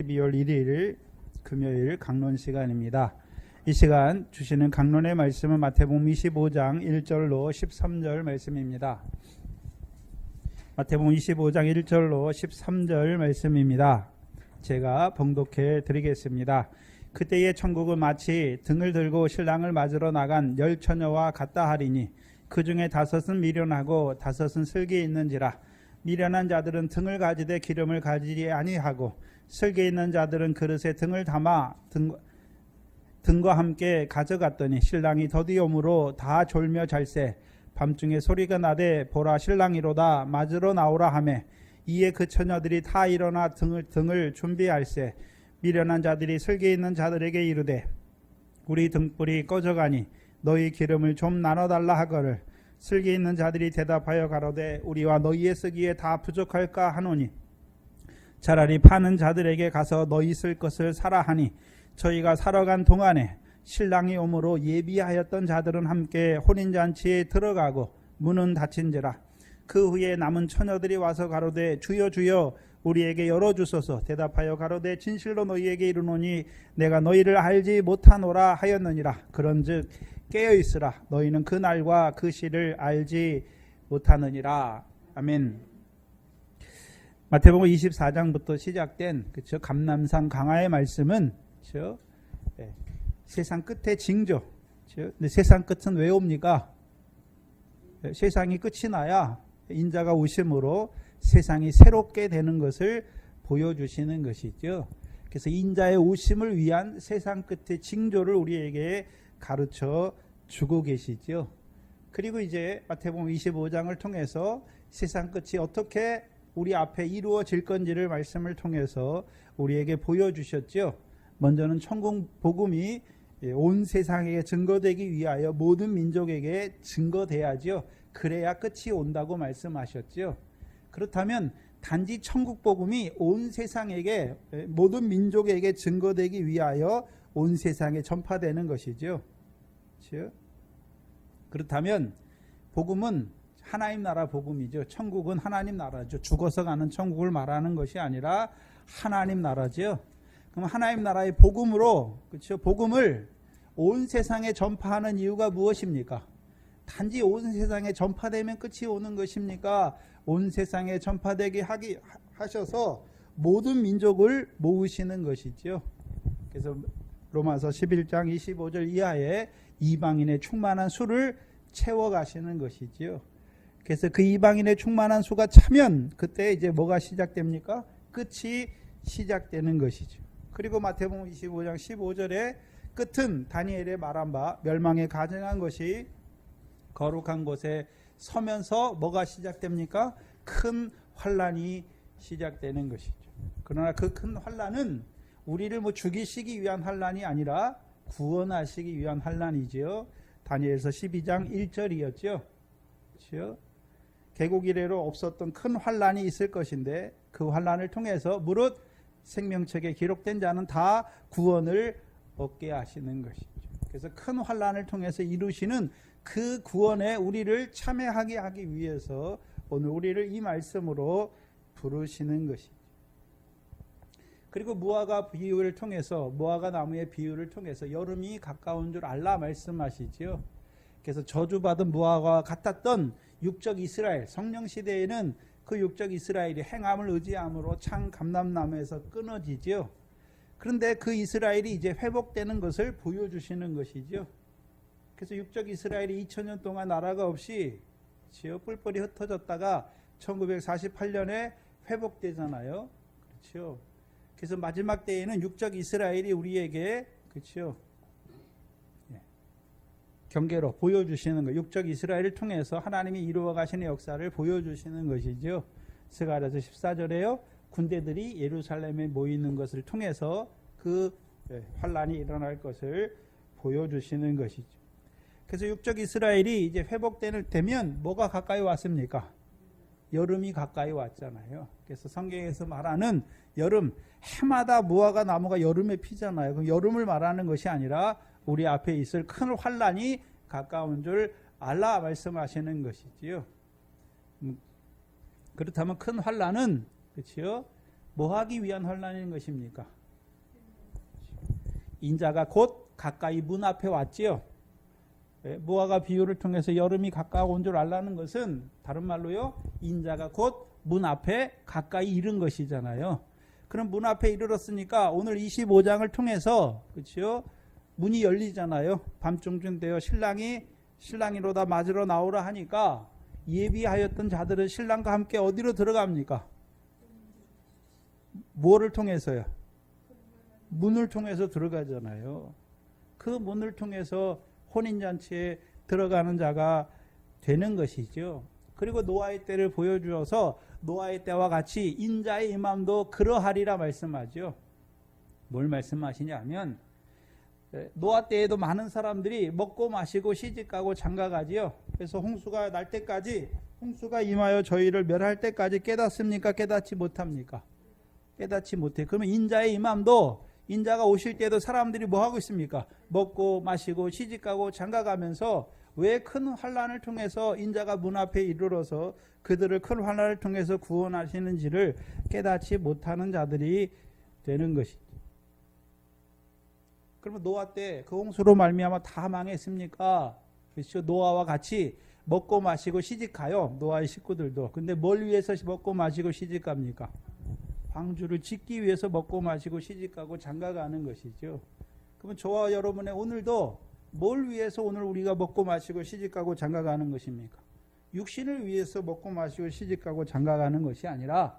12월 1일 금요일 강론 시간입니다. 이 시간 주시는 강론의 말씀은 마태복음 25장 1절로 13절 말씀입니다. 마태복음 25장 1절로 13절 말씀입니다. 제가 봉독해 드리겠습니다. 그때의 천국은 마치 등을 들고 신랑을 맞으러 나간 10처녀와 같다 하리니 그 중에 5은 미련하고 5은 슬기 있는지라. 미련한 자들은 등을 가지되 기름을 가지지 아니하고 슬기 있는 자들은 그릇에 등을 담아 등과 함께 가져갔더니 신랑이 더디오므로 다 졸며 잘세. 밤중에 소리가 나되 보라 신랑이로다 맞으러 나오라 하매 이에 그 처녀들이 다 일어나 등을 준비할세. 미련한 자들이 슬기 있는 자들에게 이르되 우리 등불이 꺼져가니 너희 기름을 좀 나눠달라 하거늘. 슬기 있는 자들이 대답하여 가로되 우리와 너희의 쓰기에 다 부족할까 하노니 차라리 파는 자들에게 가서 너희 쓸 것을 사라 하니 저희가 사러 간 동안에 신랑이 오므로 예비하였던 자들은 함께 혼인잔치에 들어가고 문은 닫힌지라. 그 후에 남은 처녀들이 와서 가로되 주여 주여 우리에게 열어주소서. 대답하여 가로되 진실로 너희에게 이르노니 내가 너희를 알지 못하노라 하였느니라. 그런즉 깨어있으라. 너희는 그 날과 그 시를 알지 못하느니라. 아멘. 마태복음 24장부터 시작된 감람산 강화의 말씀은 세상 끝의 징조. 근데 세상 끝은 왜 옵니까? 세상이 끝이 나야 인자가 오심으로 세상이 새롭게 되는 것을 보여주시는 것이죠. 그래서 인자의 오심을 위한 세상 끝의 징조를 우리에게 가르쳐 주고 계시죠. 그리고 이제 마태복음 25장을 통해서 세상 끝이 어떻게 우리 앞에 이루어질 건지를 말씀을 통해서 우리에게 보여주셨죠. 먼저는 천국 복음이 온 세상에게 증거되기 위하여 모든 민족에게 증거돼야죠. 그래야 끝이 온다고 말씀하셨죠. 그렇다면 단지 천국 복음이 온 세상에게 모든 민족에게 증거되기 위하여 온 세상에 전파되는 것이죠. 그렇다면 복음은 하나님 나라 복음이죠. 천국은 하나님 나라죠. 죽어서 가는 천국을 말하는 것이 아니라 하나님 나라죠. 그럼 하나님 나라의 복음으로 복음을 온 세상에 전파하는 이유가 무엇입니까? 단지 온 세상에 전파되면 끝이 오는 것입니까? 온 세상에 전파되게 하셔서 모든 민족을 모으시는 것이죠. 그래서 로마서 11장 25절 이하에 이방인의 충만한 수를 채워가시는 것이지요. 그래서 그 이방인의 충만한 수가 차면 그때 이제 뭐가 시작됩니까? 끝이 시작되는 것이죠. 그리고 마태복음 25장 15절에 끝은 다니엘의 말한 바 멸망에 가증한 것이 거룩한 곳에 서면서 뭐가 시작됩니까? 큰 환란이 시작되는 것이죠. 그러나 그 큰 환란은 우리를 죽이시기 위한 환란이 아니라 구원하시기 위한 환란이지요. 다니엘서 12장 1절이었죠. 그렇죠? 개국 이래로 없었던 큰 환란이 있을 것인데 그 환란을 통해서 무릇 생명책에 기록된 자는 다 구원을 얻게 하시는 것이죠. 그래서 큰 환란을 통해서 이루시는 그 구원에 우리를 참여하게 하기 위해서 오늘 우리를 이 말씀으로 부르시는 것이죠. 그리고 무화과 비유를 통해서 무화과 나무의 비유를 통해서 여름이 가까운 줄 알라 말씀하시지요. 그래서 저주받은 무화과와 같았던 육적 이스라엘, 성령 시대에는 그 육적 이스라엘이 행함을 의지함으로 창 감람나무에서 끊어지지요. 그런데 그 이스라엘이 이제 회복되는 것을 보여주시는 것이죠. 그래서 육적 이스라엘이 2000년 동안 나라가 없이 뿔뿔이 흩어졌다가 1948년에 회복되잖아요. 그렇죠. 그래서 마지막 때에는 육적 이스라엘이 우리에게 그렇죠. 경계로 보여주시는 것, 육적 이스라엘을 통해서 하나님이 이루어 가시는 역사를 보여주시는 것이죠. 스가랴서 14절에요. 군대들이 예루살렘에 모이는 것을 통해서 그 환란이 일어날 것을 보여주시는 것이죠. 그래서 육적 이스라엘이 이제 회복되면 뭐가 가까이 왔습니까? 여름이 가까이 왔잖아요. 그래서 성경에서 말하는 여름, 해마다 무화과 나무가 여름에 피잖아요. 그럼 여름을 말하는 것이 아니라 우리 앞에 있을 큰 환란이 가까운 줄 알라 말씀하시는 것이지요. 그렇다면 큰 환란은 그렇죠? 뭐 하기 위한 환난인 것입니까? 인자가 곧 가까이 문 앞에 왔지요. 무화과 비유를 통해서 여름이 가까이 온 줄 알라는 것은 다른 말로요, 인자가 곧 문 앞에 가까이 이른 것이잖아요. 그럼 문 앞에 이르렀으니까 오늘 25장을 통해서, 그렇죠? 문이 열리잖아요. 밤중쯤 되어 신랑이로다 맞으러 나오라 하니까 예비하였던 자들은 신랑과 함께 어디로 들어갑니까? 뭐를 통해서요? 문을 통해서 들어가잖아요. 그 문을 통해서 혼인잔치에 들어가는 자가 되는 것이죠. 그리고 노아의 때를 보여주어서 노아의 때와 같이 인자의 임함도 그러하리라 말씀하죠. 뭘 말씀하시냐면 노아 때에도 많은 사람들이 먹고 마시고 시집가고 장가가지요. 그래서 홍수가 날 때까지, 홍수가 임하여 저희를 멸할 때까지 깨닫습니까? 깨닫지 못합니까? 깨닫지 못해. 그러면 인자의 임함도, 인자가 오실 때도 사람들이 뭐 하고 있습니까? 먹고 마시고 시집가고 장가가면서 왜 큰 환난을 통해서 인자가 문 앞에 이르러서 그들을 큰 환난을 통해서 구원하시는지를 깨닫지 못하는 자들이 되는 것이죠. 그러면 노아 때 그 홍수로 말미암아 다 망했습니까? 그렇죠. 노아와 같이 먹고 마시고 시집가요. 노아의 식구들도. 근데 뭘 위해서 먹고 마시고 시집갑니까? 방주를 짓기 위해서 먹고 마시고 시집가고 장가가는 것이죠. 그러면 저와 여러분의 오늘도 뭘 위해서 오늘 우리가 먹고 마시고 시집가고 장가가는 것입니까? 육신을 위해서 먹고 마시고 시집가고 장가가는 것이 아니라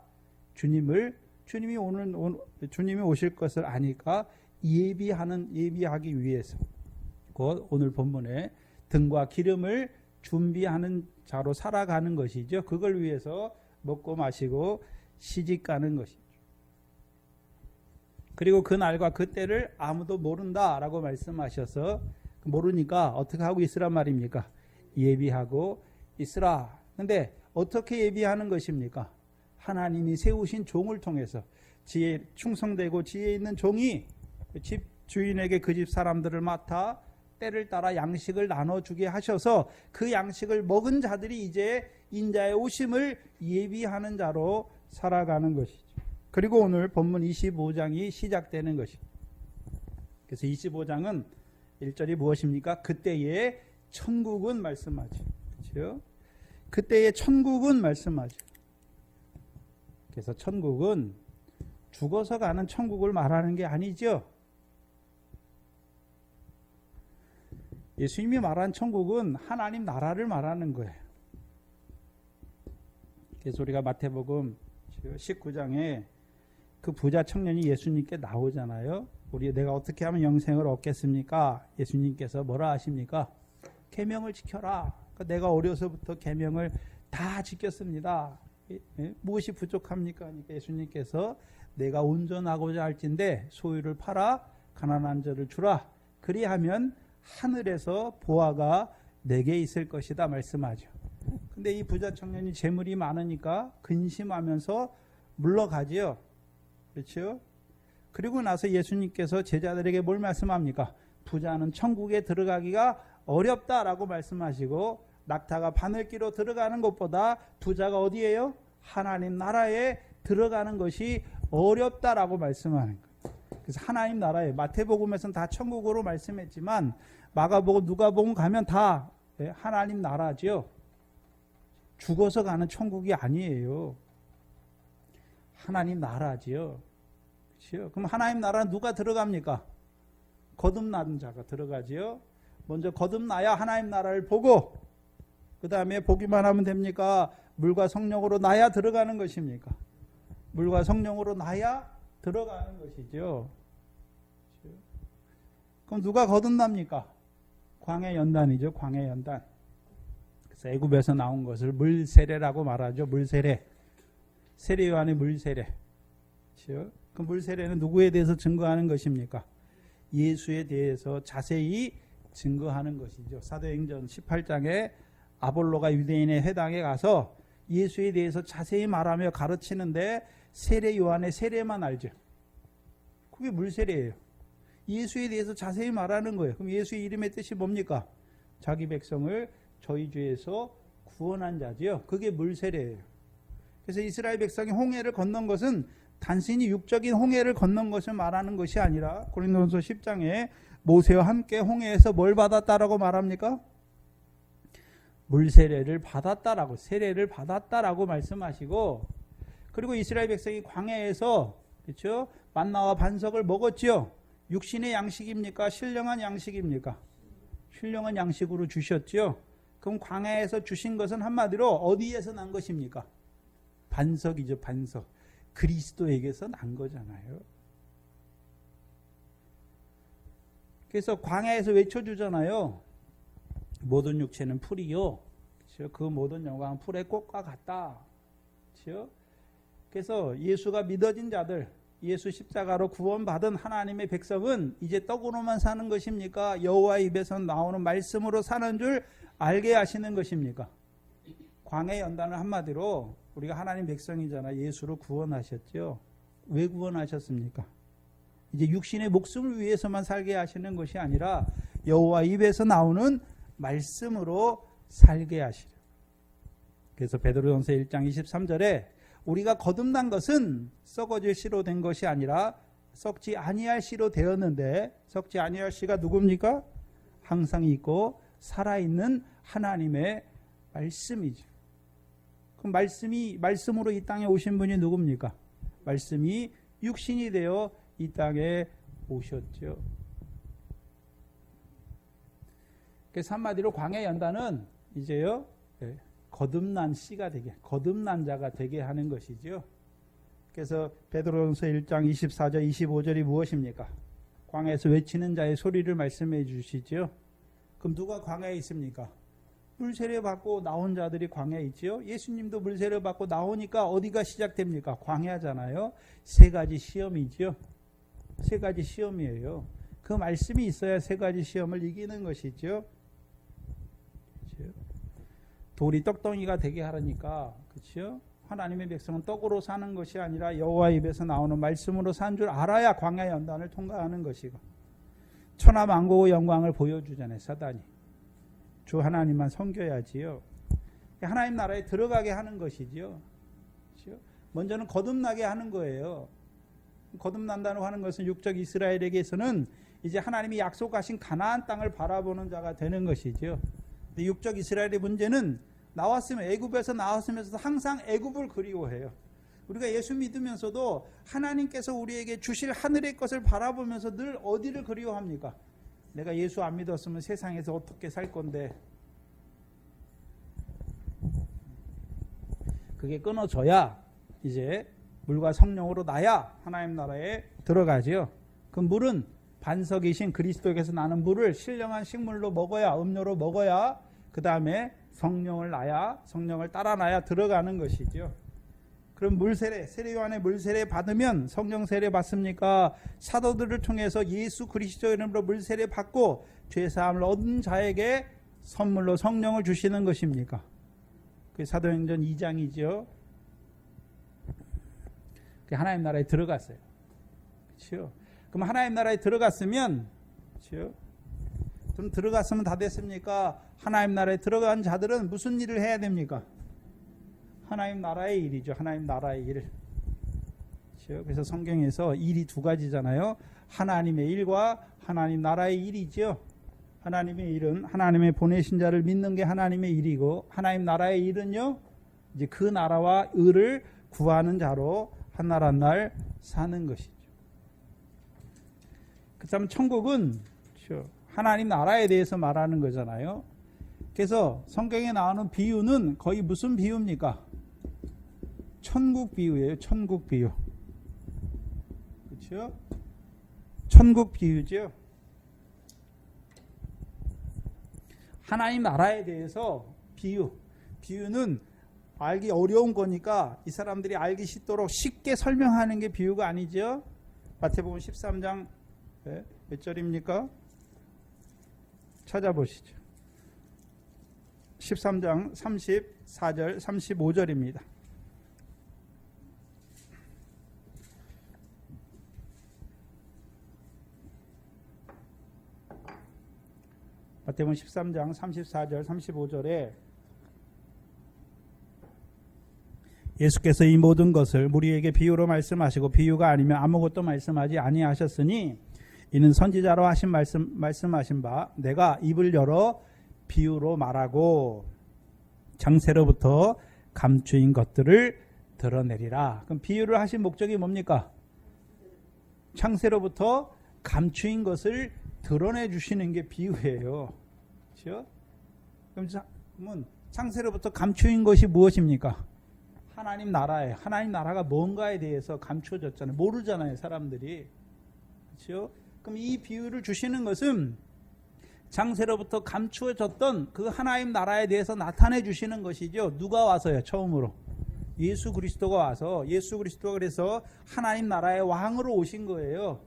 주님이 오실 것을 아니까 예비하기 위해서, 곧 오늘 본문에 등과 기름을 준비하는 자로 살아가는 것이죠. 그걸 위해서 먹고 마시고 시집가는 것이죠. 그리고 그 날과 그 때를 아무도 모른다라고 말씀하셔서 모르니까 어떻게 하고 있으란 말입니까? 예비하고 있으라. 근데 어떻게 예비하는 것입니까? 하나님이 세우신 종을 통해서, 지혜 충성되고 지혜 있는 종이 집 주인에게 그 집 사람들을 맡아 때를 따라 양식을 나눠주게 하셔서 그 양식을 먹은 자들이 이제 인자의 오심을 예비하는 자로 살아가는 것이죠. 그리고 오늘 본문 25장이 시작되는 것입니다. 그래서 25장은 1절이 무엇입니까? 그때의 천국은 말씀하죠. 그렇죠? 그때의 천국은 말씀하죠. 그래서 천국은 죽어서 가는 천국을 말하는 게 아니죠. 예수님이 말한 천국은 하나님 나라를 말하는 거예요. 그래서 우리가 마태복음 19장에 그 부자 청년이 예수님께 나오잖아요. 내가 어떻게 하면 영생을 얻겠습니까? 예수님께서 뭐라 하십니까? 계명을 지켜라. 그러니까 내가 어려서부터 계명을 다 지켰습니다. 무엇이 부족합니까? 그러니까 예수님께서 내가 온전하고자 할진대 소유를 팔아 가난한 자를 주라. 그리하면 하늘에서 보화가 내게 있을 것이다 말씀하죠. 근데 이 부자 청년이 재물이 많으니까 근심하면서 물러가지요. 그렇죠? 그리고 나서 예수님께서 제자들에게 뭘 말씀합니까? 부자는 천국에 들어가기가 어렵다라고 말씀하시고, 낙타가 바늘기로 들어가는 것보다 부자가 어디예요? 하나님 나라에 들어가는 것이 어렵다라고 말씀하는 거예요. 그래서 하나님 나라에, 마태복음에서는 다 천국으로 말씀했지만 마가복음, 누가복음 가면 다 하나님 나라죠. 죽어서 가는 천국이 아니에요. 하나님 나라지요. 그렇죠? 그럼 하나님 나라는 누가 들어갑니까? 거듭난 자가 들어가지요. 먼저 거듭나야 하나님 나라를 보고, 그 다음에 보기만 하면 됩니까? 물과 성령으로 나야 들어가는 것입니까? 물과 성령으로 나야 들어가는 것이죠. 그렇죠? 그럼 누가 거듭납니까? 광해 연단이죠. 광해 연단. 그래서 애굽에서 나온 것을 물세례라고 말하죠. 물세례. 세례 요한의 물세례. 그렇죠? 그 물세례는 누구에 대해서 증거하는 것입니까? 예수에 대해서 자세히 증거하는 것이죠. 사도행전 18장에 아볼로가 유대인의 회당에 가서 예수에 대해서 자세히 말하며 가르치는데 세례 요한의 세례만 알죠. 그게 물세례예요. 예수에 대해서 자세히 말하는 거예요. 그럼 예수의 이름의 뜻이 뭡니까? 자기 백성을 저희 죄에서 구원한 자지요. 그게 물세례예요. 그래서 이스라엘 백성이 홍해를 건넌 것은 단순히 육적인 홍해를 건넌 것을 말하는 것이 아니라 고린도전서 10장에 모세와 함께 홍해에서 뭘 받았다라고 말합니까? 물세례를 받았다라고, 세례를 받았다라고 말씀하시고, 그리고 이스라엘 백성이 광야에서 그렇죠? 만나와 반석을 먹었지요. 육신의 양식입니까? 신령한 양식입니까? 신령한 양식으로 주셨죠. 그럼 광야에서 주신 것은 한마디로 어디에서 난 것입니까? 반석이죠, 반석. 그리스도에게서 난 거잖아요. 그래서 광야에서 외쳐주잖아요. 모든 육체는 풀이요. 그렇죠? 그 모든 영광은 풀의 꽃과 같다. 그렇죠? 그래서 예수가 믿어진 자들, 예수 십자가로 구원받은 하나님의 백성은 이제 떡으로만 사는 것입니까? 여호와 입에서 나오는 말씀으로 사는 줄 알게 하시는 것입니까? 광야의 연단을 한마디로 우리가 하나님 백성이잖아. 예수로 구원하셨죠. 왜 구원하셨습니까? 이제 육신의 목숨을 위해서만 살게 하시는 것이 아니라 여호와 입에서 나오는 말씀으로 살게 하시려. 그래서 베드로전서 1장 23절에 우리가 거듭난 것은 썩어질 씨로 된 것이 아니라 썩지 아니할 씨로 되었는데, 썩지 아니할 씨가 누굽니까? 항상 있고 살아있는 하나님의 말씀이죠. 그럼 말씀으로 이 땅에 오신 분이 누굽니까? 말씀이 육신이 되어 이 땅에 오셨죠. 그래서 한마디로 광야 연단은 이제요, 거듭난 씨가 되게, 거듭난 자가 되게 하는 것이죠. 그래서 베드로전서 1장 24절 25절이 무엇입니까? 광야에서 외치는 자의 소리를 말씀해 주시죠. 그럼 누가 광야에 있습니까? 물세례 받고 나온 자들이 광야에 있지요. 예수님도 물세례 받고 나오니까 어디가 시작됩니까? 광야잖아요. 세 가지 시험이지요. 세 가지 시험이에요. 그 말씀이 있어야 세 가지 시험을 이기는 것이죠. 돌이 떡덩이가 되게 하라니까, 그렇죠? 하나님의 백성은 떡으로 사는 것이 아니라 여호와 입에서 나오는 말씀으로 산 줄 알아야 광야 연단을 통과하는 것이고, 천하 만국의 영광을 보여주잖아요, 사단이. 주 하나님만 섬겨야지요. 하나님 나라에 들어가게 하는 것이지요. 그렇죠? 먼저는 거듭나게 하는 거예요. 거듭난다고 하는 것은 육적 이스라엘에게서는 이제 하나님이 약속하신 가나안 땅을 바라보는 자가 되는 것이죠. 근데 육적 이스라엘의 문제는 나왔으면, 애굽에서 나왔으면서도 항상 애굽을 그리워해요. 우리가 예수 믿으면서도 하나님께서 우리에게 주실 하늘의 것을 바라보면서 늘 어디를 그리워합니까? 내가 예수 안 믿었으면 세상에서 어떻게 살 건데. 그게 끊어져야 이제 물과 성령으로 나야 하나님 나라에 들어가지요. 그 물은 반석이신 그리스도에게서 나는 물을 신령한 식물로 먹어야, 음료로 먹어야, 그 다음에 성령을 나야, 성령을 따라 나야 들어가는 것이죠. 그럼 물세례, 세례요한의 물세례 받으면 성령 세례 받습니까? 사도들을 통해서 예수 그리스도 이름으로 물세례 받고 죄사함을 얻은 자에게 선물로 성령을 주시는 것입니까? 그게 사도행전 2장이죠. 하나님 나라에 들어갔어요. 그렇죠? 그럼 하나님 나라에 들어갔으면, 그렇죠? 그럼 들어갔으면 다 됐습니까? 하나님 나라에 들어간 자들은 무슨 일을 해야 됩니까? 하나님 나라의 일이죠. 하나님 나라의 일. 그렇죠? 그래서 성경에서 일이 두 가지잖아요. 하나님의 일과 하나님 나라의 일이죠. 하나님의 일은 하나님의 보내신 자를 믿는 게 하나님의 일이고, 하나님 나라의 일은요, 이제 그 나라와 의를 구하는 자로 한 날 한 날 사는 것이죠. 그 다음 천국은 하나님 나라에 대해서 말하는 거잖아요. 그래서 성경에 나오는 비유는 거의 무슨 비유입니까? 천국 비유예요. 천국 비유. 그렇죠? 천국 비유죠. 하나님 나라에 대해서 비유는 알기 어려운 거니까 이 사람들이 알기 쉽도록 쉽게 설명하는 게 비유가 아니죠. 마태복음 13장 몇 절입니까? 찾아보시죠. 13장 34절 35절입니다. 마태복음 13장 34절 35절에 예수께서 이 모든 것을 우리에게 비유로 말씀하시고 비유가 아니면 아무것도 말씀하지 아니하셨으니 이는 선지자로 하신 말씀하신 바 내가 입을 열어 비유로 말하고 장세로부터 감추인 것들을 드러내리라. 그럼 비유를 하신 목적이 뭡니까? 창세로부터 감추인 것을 드러내 주시는 게 비유예요. 그렇죠? 그럼 창세로부터 감추인 것이 무엇입니까? 하나님 나라예요. 하나님 나라가 뭔가에 대해서 감추어졌잖아요. 모르잖아요, 사람들이. 그렇죠? 그럼 이 비유를 주시는 것은 장세로부터 감추어졌던 그 하나님 나라에 대해서 나타내 주시는 것이죠. 누가 와서요? 처음으로 예수 그리스도가 와서, 예수 그리스도가 그래서 하나님 나라의 왕으로 오신 거예요.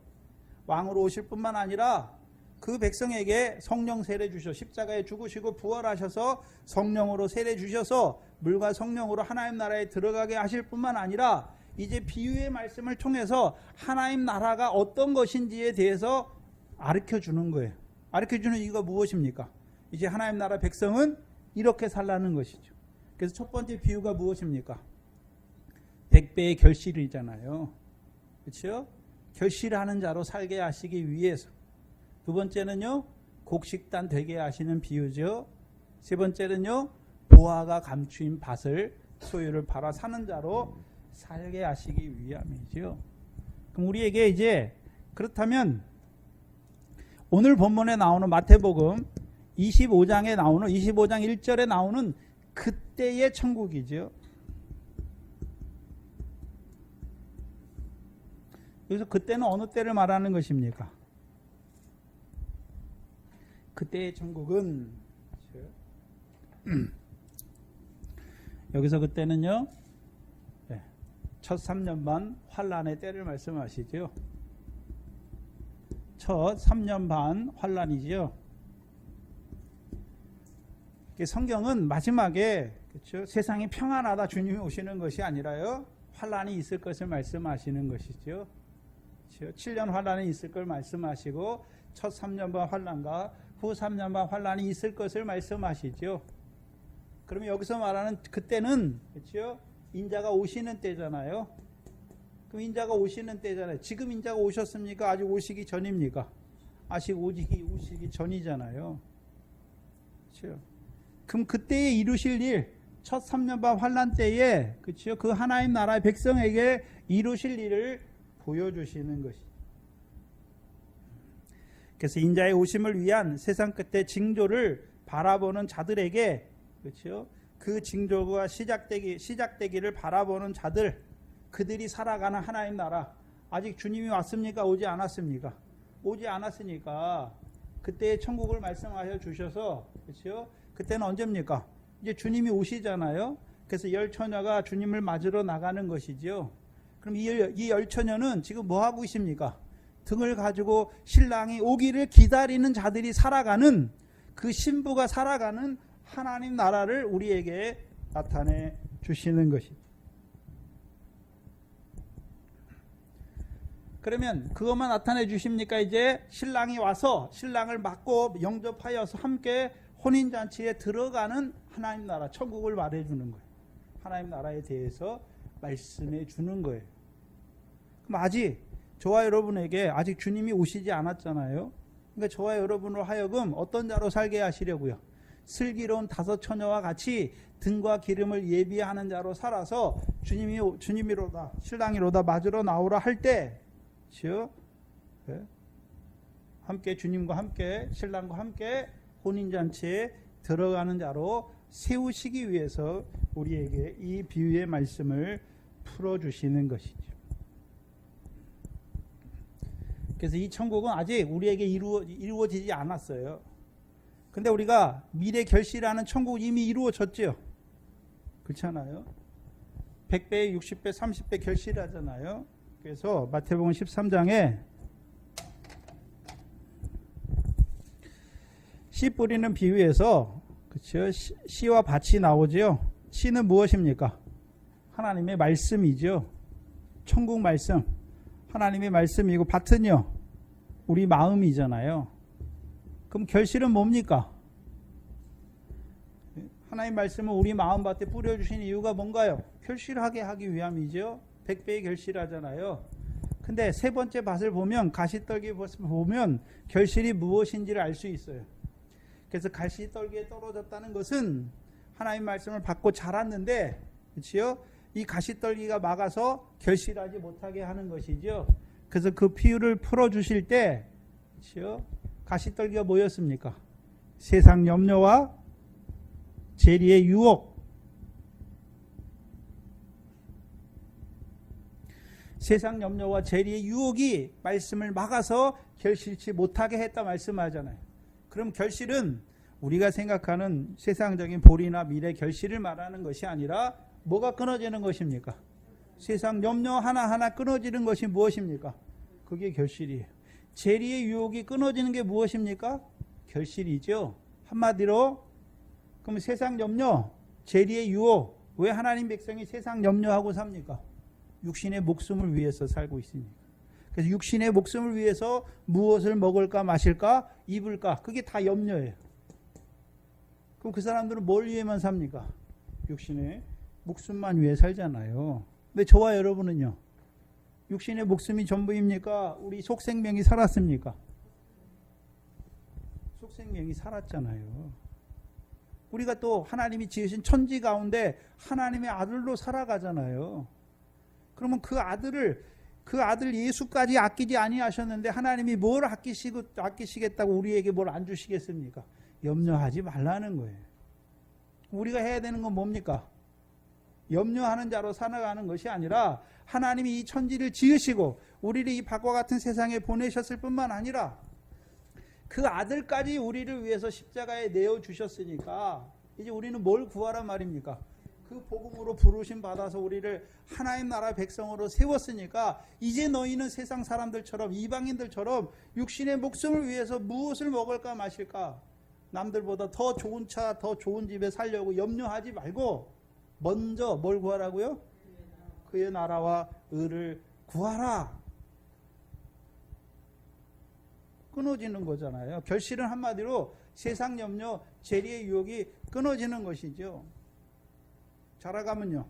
왕으로 오실 뿐만 아니라 그 백성에게 성령 세례 주셔 십자가에 죽으시고 부활하셔서 성령으로 세례 주셔서 물과 성령으로 하나님 나라에 들어가게 하실 뿐만 아니라 이제 비유의 말씀을 통해서 하나님 나라가 어떤 것인지에 대해서 가르쳐 주는 거예요. 가르쳐 주는 이유가 무엇입니까? 이제 하나님 나라 백성은 이렇게 살라는 것이죠. 그래서 첫 번째 비유가 무엇입니까? 100배의 결실이잖아요. 그렇죠? 결실하는 자로 살게 하시기 위해서. 두 번째는요, 곡식단 되게 하시는 비유죠. 세 번째는요, 보화가 감추인 밭을 소유를 팔아 사는 자로 살게 하시기 위함이죠. 그럼 우리에게 이제 그렇다면 오늘 본문에 나오는 마태복음 25장에 나오는 25장 1절에 나오는 그때의 천국이죠. 여기서 그때는 어느 때를 말하는 것입니까? 그때의 천국은 여기서 그때는요, 첫 3년 반 환란의 때를 말씀하시죠. 첫 3년 반 환란이지요. 성경은 마지막에 그렇죠? 세상이 평안하다 주님이 오시는 것이 아니라요, 환란이 있을 것을 말씀하시는 것이죠. 그렇죠? 7년 환란이 있을 걸 말씀하시고 첫 3년 반 환란과 후 3년 반 환란이 있을 것을 말씀하시죠. 그러면 여기서 말하는 그때는 그렇죠? 인자가 오시는 때잖아요. 그럼 인자가 오시는 때잖아요. 지금 인자가 오셨습니까? 아직 오시기 전입니까? 아직 오시기 전이잖아요. 그렇죠? 그럼 그때에 이루실 일, 첫 3년 반 환란 때에 그렇죠? 그 하나님 나라의 백성에게 이루실 일을 보여주시는 것이죠. 그래서 인자의 오심을 위한 세상 끝의 징조를 바라보는 자들에게 그렇죠? 그 징조가 시작되기를 바라보는 자들, 그들이 살아가는 하나님 나라, 아직 주님이 왔습니까? 오지 않았습니까? 오지 않았으니까 그때의 천국을 말씀하셔 주셔서 그렇죠? 그때는 언제입니까? 이제 주님이 오시잖아요. 그래서 열 처녀가 주님을 맞으러 나가는 것이죠. 그럼 이 열 처녀는 지금 뭐 하고 있습니까? 등을 가지고 신랑이 오기를 기다리는 자들이 살아가는, 그 신부가 살아가는 하나님 나라를 우리에게 나타내 주시는 것이죠. 그러면 그것만 나타내 주십니까? 이제 신랑이 와서 신랑을 맞고 영접하여서 함께 혼인잔치에 들어가는 하나님 나라, 천국을 말해주는 거예요. 하나님 나라에 대해서 말씀해 주는 거예요. 그럼 아직 저와 여러분에게 아직 주님이 오시지 않았잖아요. 그러니까 저와 여러분으로 하여금 어떤 자로 살게 하시려고요? 슬기로운 다섯 처녀와 같이 등과 기름을 예비하는 자로 살아서 주님이로다, 신랑이로다 맞으러 나오라 할 때, 함께 주님과 함께 신랑과 함께 혼인잔치에 들어가는 자로 세우시기 위해서 우리에게 이 비유의 말씀을 풀어주시는 것이죠. 그래서 이 천국은 아직 우리에게 이루어지지 않았어요. 근데 우리가 미래 결실하는 천국 이미 이루어졌죠. 그렇잖아요. 100배, 60배, 30배 결실하잖아요. 그래서 마태복음 13장에 씨 뿌리는 비유에서 그렇죠? 씨와 밭이 나오죠. 씨는 무엇입니까? 하나님의 말씀이죠. 천국 말씀. 하나님의 말씀이고 밭은요, 우리 마음이잖아요. 그럼 결실은 뭡니까? 하나님 말씀을 우리 마음밭에 뿌려주신 이유가 뭔가요? 결실하게 하기 위함이죠. 100배에 결실하잖아요. 근데 세 번째 밭을 보면, 가시떨기 밭을 보면 결실이 무엇인지를 알 수 있어요. 그래서 가시떨기에 떨어졌다는 것은 하나님 말씀을 받고 자랐는데, 그렇죠? 이 가시떨기가 막아서 결실하지 못하게 하는 것이죠. 그래서 그 비유를 풀어주실 때, 그렇죠? 가시떨기가 뭐였습니까? 세상 염려와 재리의 유혹. 세상 염려와 재리의 유혹이 말씀을 막아서 결실치 못하게 했다 말씀하잖아요. 그럼 결실은 우리가 생각하는 세상적인 볼이나 미래 결실을 말하는 것이 아니라 뭐가 끊어지는 것입니까? 세상 염려 하나하나 끊어지는 것이 무엇입니까? 그게 결실이에요. 재리의 유혹이 끊어지는 게 무엇입니까? 결실이죠. 한마디로 그럼 세상 염려, 재리의 유혹, 왜 하나님 백성이 세상 염려하고 삽니까? 육신의 목숨을 위해서 살고 있으니까. 그래서 육신의 목숨을 위해서 무엇을 먹을까 마실까 입을까 그게 다 염려예요. 그럼 그 사람들은 뭘 위해만 삽니까? 육신의 목숨만 위해 살잖아요. 근데 저와 여러분은요, 육신의 목숨이 전부입니까? 우리 속생명이 살았습니까? 속생명이 살았잖아요. 우리가 또 하나님이 지으신 천지 가운데 하나님의 아들로 살아가잖아요. 그러면 그 아들 예수까지 아끼지 아니하셨는데 하나님이 뭘 아끼시겠다고 우리에게 뭘 안 주시겠습니까? 염려하지 말라는 거예요. 우리가 해야 되는 건 뭡니까? 염려하는 자로 살아가는 것이 아니라 하나님이 이 천지를 지으시고 우리를 이 밖과 같은 세상에 보내셨을 뿐만 아니라 그 아들까지 우리를 위해서 십자가에 내어주셨으니까 이제 우리는 뭘 구하란 말입니까? 그 복음으로 부르심 받아서 우리를 하나님 나라 백성으로 세웠으니까 이제 너희는 세상 사람들처럼 이방인들처럼 육신의 목숨을 위해서 무엇을 먹을까 마실까 남들보다 더 좋은 차, 더 좋은 집에 살려고 염려하지 말고 먼저 뭘 구하라고요? 그의 나라와 의를 구하라. 끊어지는 거잖아요. 결실은 한마디로 세상 염려, 재리의 유혹이 끊어지는 것이죠. 자라가면요.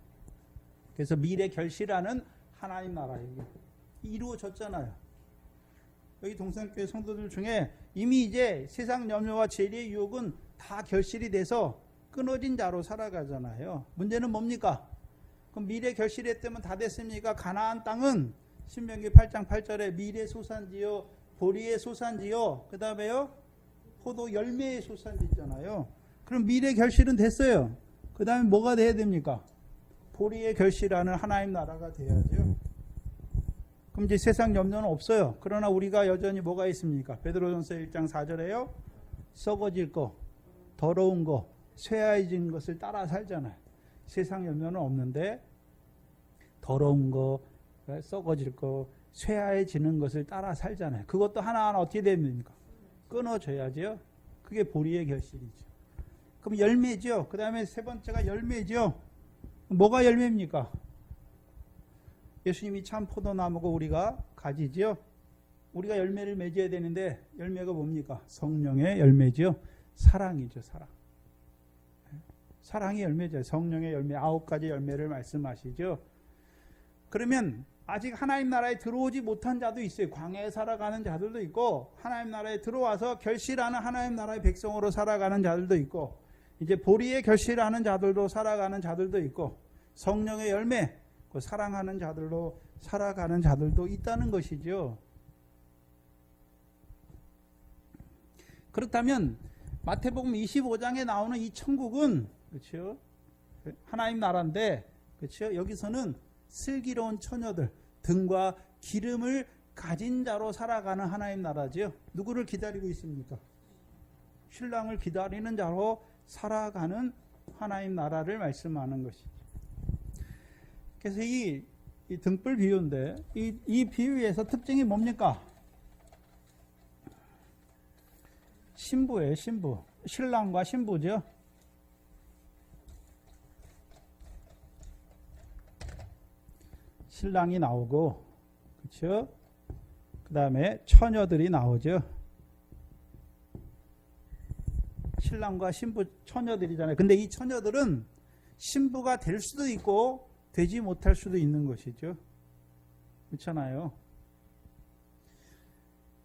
그래서 미래 결실하는 하나님 나라에게 이루어졌잖아요. 여기 동산교회 성도들 중에 이미 이제 세상 염려와 재리의 유혹은 다 결실이 돼서 끊어진 자로 살아가잖아요. 문제는 뭡니까? 그럼 미래 결실했다면 다 됐습니까? 가나안 땅은 신명기 8장 8절에 미래 소산지요, 보리의 소산지요, 그 다음에요 포도 열매의 소산지 있잖아요. 그럼 미래 결실은 됐어요. 그 다음에 뭐가 돼야 됩니까? 보리의 결실하는 하나님 나라가 돼야죠. 그럼 이제 세상 염려는 없어요. 그러나 우리가 여전히 뭐가 있습니까? 베드로전서 1장 4절에요. 썩어질 거, 더러운 거, 쇠하해진 것을 따라 살잖아요. 세상 염려는 없는데 더러운 거, 썩어질 거, 쇠하해지는 것을 따라 살잖아요. 그것도 하나하나 어떻게 됩니까? 끊어져야죠. 그게 보리의 결실이죠. 그럼 열매죠. 그 다음에 세 번째가 열매죠. 뭐가 열매입니까? 예수님이 참 포도나무고 우리가 가지죠. 우리가 열매를 맺어야 되는데 열매가 뭡니까? 성령의 열매죠. 사랑이죠. 사랑. 사랑이 열매죠. 성령의 열매 9가지 열매를 말씀하시죠. 그러면 아직 하나님 나라에 들어오지 못한 자도 있어요. 광야에 살아가는 자들도 있고 하나님 나라에 들어와서 결실하는 하나님 나라의 백성으로 살아가는 자들도 있고 이제 보리에 결실하는 자들도 살아가는 자들도 있고 성령의 열매, 그 사랑하는 자들로 살아가는 자들도 있다는 것이죠. 그렇다면 마태복음 25장에 나오는 이 천국은 그렇죠? 하나님 나라인데 그렇죠? 여기서는 슬기로운 처녀들, 등과 기름을 가진 자로 살아가는 하나님 나라죠. 누구를 기다리고 있습니까? 신랑을 기다리는 자로 살아가는 하나님 나라를 말씀하는 것이죠. 그래서 이 등불 비유인데 이 비유에서 특징이 뭡니까? 신부예요. 신부. 신랑과 신부죠. 신랑이 나오고 그렇죠? 그 다음에 처녀들이 나오죠. 신랑과 신부 처녀들이잖아요. 근데 이 처녀들은 신부가 될 수도 있고 되지 못할 수도 있는 것이죠. 그렇잖아요.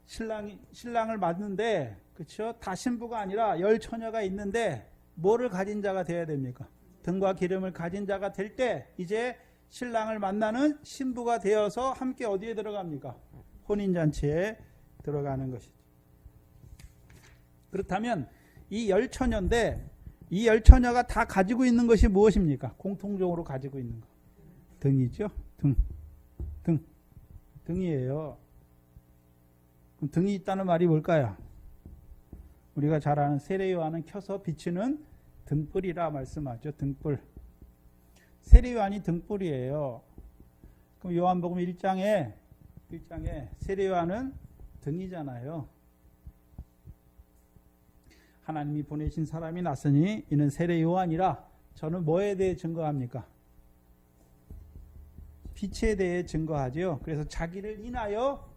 신랑을 맞는데, 그렇죠? 다 신부가 아니라 10처녀가 있는데 뭐를 가진 자가 되어야 됩니까? 등과 기름을 가진 자가 될 때 이제 신랑을 만나는 신부가 되어서 함께 어디에 들어갑니까? 혼인잔치에 들어가는 것이죠. 그렇다면 이 10처녀인데 이 10처녀가 다 가지고 있는 것이 무엇입니까? 공통적으로 가지고 있는 것. 등이죠. 등이에요. 그럼 등이 있다는 말이 뭘까요? 우리가 잘 아는 세례요한은 켜서 비추는 등불이라 말씀하죠. 등불. 세례요한이 등불이에요. 그럼 요한복음 1장에 세례요한은 등이잖아요. 하나님이 보내신 사람이 났으니 이는 세례요한이라. 저는 뭐에 대해 증거합니까? 빛에 대해 증거하죠. 그래서 자기를 인하여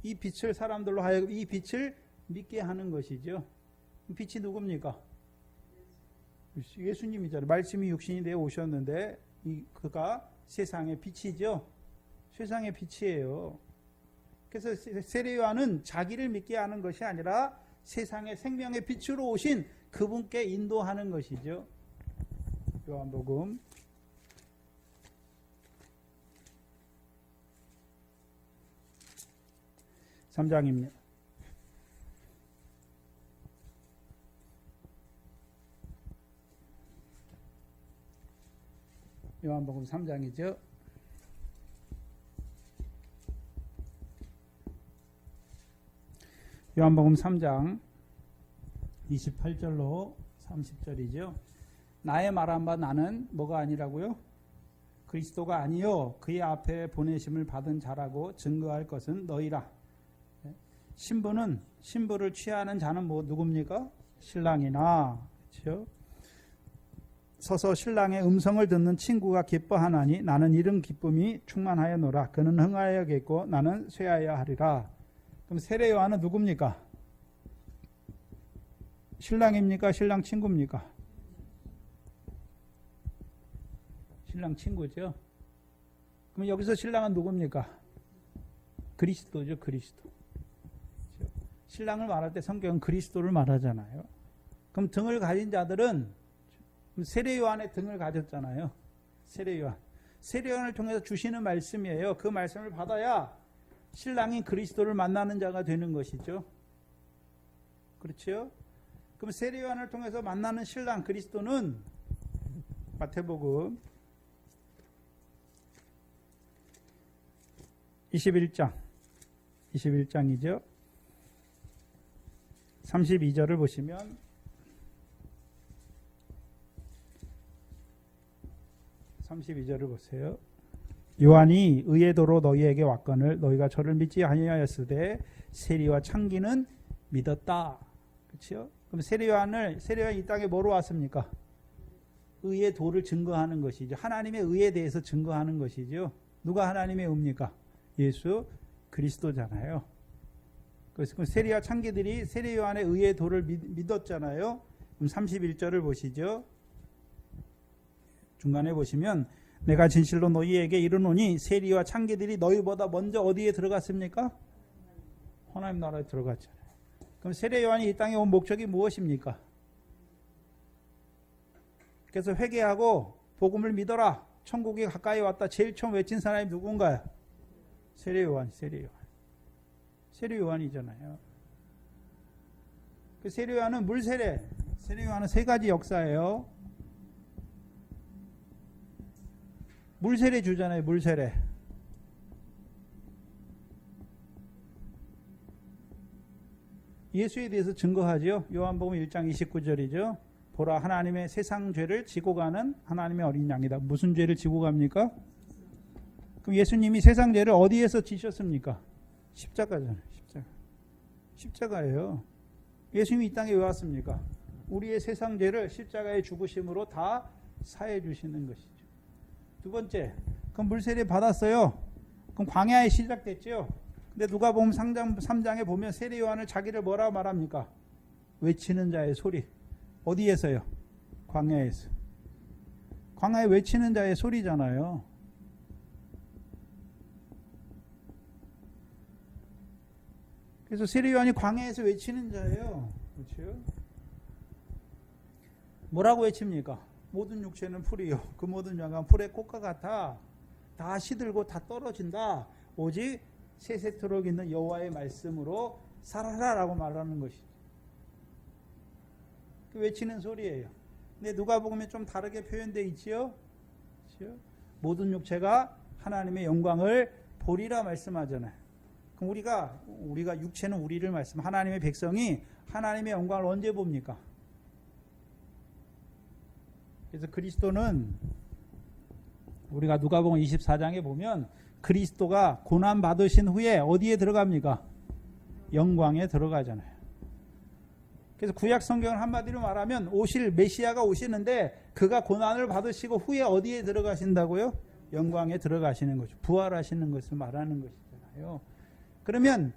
이 빛을 사람들로 하여금 이 빛을 믿게 하는 것이죠. 빛이 누굽니까? 예수님이잖아요. 말씀이 육신이 되어 오셨는데 그가 세상의 빛이죠. 세상의 빛이에요. 그래서 세례요한은 자기를 믿게 하는 것이 아니라 세상의 생명의 빛으로 오신 그분께 인도하는 것이죠. 요한복음 3장입니다. 요한복음 3장이죠. 요한복음 3장 28절로 30절이죠. 나의 말한 바 나는 뭐가 아니라고요? 그리스도가 아니요 그의 앞에 보내심을 받은 자라고 증거할 것은 너희라. 신부를 취하는 자는 누굽니까? 신랑이나. 그렇죠? 서서 신랑의 음성을 듣는 친구가 기뻐하나니 나는 이런 기쁨이 충만하여노라. 그는 흥하여겠고 나는 쇠하여 하리라. 그럼 세례요한은 누굽니까? 신랑입니까? 신랑 친구입니까? 신랑 친구죠. 그럼 여기서 신랑은 누굽니까? 그리스도죠. 그리스도. 신랑을 말할 때 성경은 그리스도를 말하잖아요. 그럼 등을 가진 자들은 세례요한의 등을 가졌잖아요. 세례요한을 통해서 주시는 말씀이에요. 그 말씀을 받아야 신랑이 그리스도를 만나는 자가 되는 것이죠. 그렇죠? 그럼 세례요한을 통해서 만나는 신랑 그리스도는 마태복음 21장이죠. 32절을 보시면 보세요. 요한이 의의 도로 너희에게 왔거늘 너희가 저를 믿지 아니하였으되 세리와 창기는 믿었다. 그렇죠? 그럼 세례요한이 이 땅에 뭐로 왔습니까? 의의 도를 증거하는 것이죠. 하나님의 의에 대해서 증거하는 것이죠. 누가 하나님의 의입니까? 예수 그리스도잖아요. 그래서 세리와 창기들이 세례요한의 의의 도를 믿었잖아요. 그럼 31절을 보시죠. 중간에 보시면 내가 진실로 너희에게 이르노니 세리와 창기들이 너희보다 먼저 어디에 들어갔습니까? 하나님 나라에 들어갔잖아요. 그럼 세례요한이 이 땅에 온 목적이 무엇입니까? 그래서 회개하고 복음을 믿어라. 천국이 가까이 왔다. 제일 처음 외친 사람이 누군가요? 세례요한이잖아요. 그 세례요한은 세례요한은 세 가지 역사예요. 물세례 주잖아요. 물세례. 예수에 대해서 증거하죠. 요한복음 1장 29절이죠. 보라 하나님의 세상 죄를 지고 가는 하나님의 어린 양이다. 무슨 죄를 지고 갑니까? 그럼 예수님이 세상 죄를 어디에서 지셨습니까? 십자가잖아요. 십자가예요. 예수님이 이 땅에 왜 왔습니까? 우리의 세상 죄를 십자가의 죽으심으로 다 사해 주시는 것이죠. 두 번째, 그럼 물세례 받았어요. 그럼 광야에 시작됐죠. 근데 누가복음 3장에 보면 세례요한을 자기를 뭐라고 말합니까? 외치는 자의 소리. 어디에서요? 광야에서. 광야에 외치는 자의 소리잖아요. 그래서 세례요한이 광야에서 외치는 자예요. 그렇죠? 뭐라고 외칩니까? 모든 육체는 풀이요. 그 모든 영광 풀의 꽃과 같아. 다 시들고 다 떨어진다. 오직 세세토록 있는 여호와의 말씀으로 살아라라고 말하는 것이죠. 그 외치는 소리예요. 근데 누가복음에 좀 다르게 표현되어 있지요. 그렇죠? 모든 육체가 하나님의 영광을 보리라 말씀하잖아요. 그럼 우리가 육체는 우리를 말씀. 하나님의 백성이 하나님의 영광을 언제 봅니까? 그래서 그리스도는 우리가 누가복음 24장에 보면 그리스도가 고난 받으신 후에 어디에 들어갑니까? 영광에 들어가잖아요. 그래서 구약 성경을 한마디로 말하면 메시아가 오시는데 그가 고난을 받으시고 후에 어디에 들어가신다고요? 영광에 들어가시는 거죠. 부활하시는 것을 말하는 것이잖아요. 그러면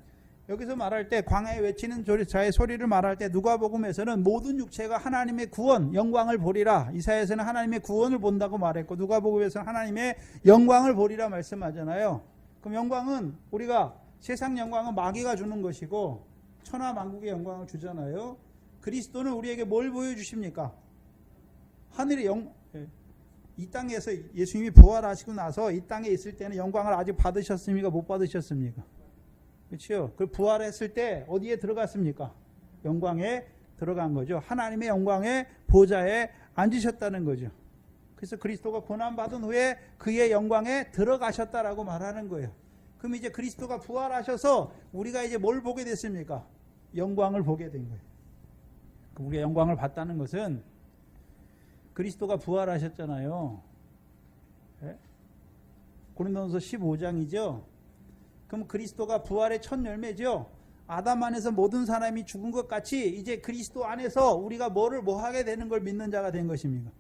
여기서 말할 때 광야에 외치는 자의 소리를 말할 때 누가복음에서는 모든 육체가 하나님의 구원, 영광을 보리라. 이사야서는 하나님의 구원을 본다고 말했고 누가복음에서는 하나님의 영광을 보리라 말씀하잖아요. 그럼 영광은 우리가 세상 영광은 마귀가 주는 것이고 천하 만국의 영광을 주잖아요. 그리스도는 우리에게 뭘 보여주십니까? 하늘의 이 땅에서 예수님이 부활하시고 나서 이 땅에 있을 때는 영광을 아직 받으셨습니까? 못 받으셨습니까? 그렇죠? 그 부활했을 때 어디에 들어갔습니까? 영광에 들어간 거죠. 하나님의 영광의 보좌에 앉으셨다는 거죠. 그래서 그리스도가 고난받은 후에 그의 영광에 들어가셨다라고 말하는 거예요. 그럼 이제 그리스도가 부활하셔서 우리가 이제 뭘 보게 됐습니까? 영광을 보게 된 거예요. 우리가 영광을 봤다는 것은 그리스도가 부활하셨잖아요. 네? 고린도전서 15장이죠. 그럼 그리스도가 부활의 첫 열매죠. 아담 안에서 모든 사람이 죽은 것 같이 이제 그리스도 안에서 우리가 뭐 하게 되는 걸 믿는 자가 된 것입니까?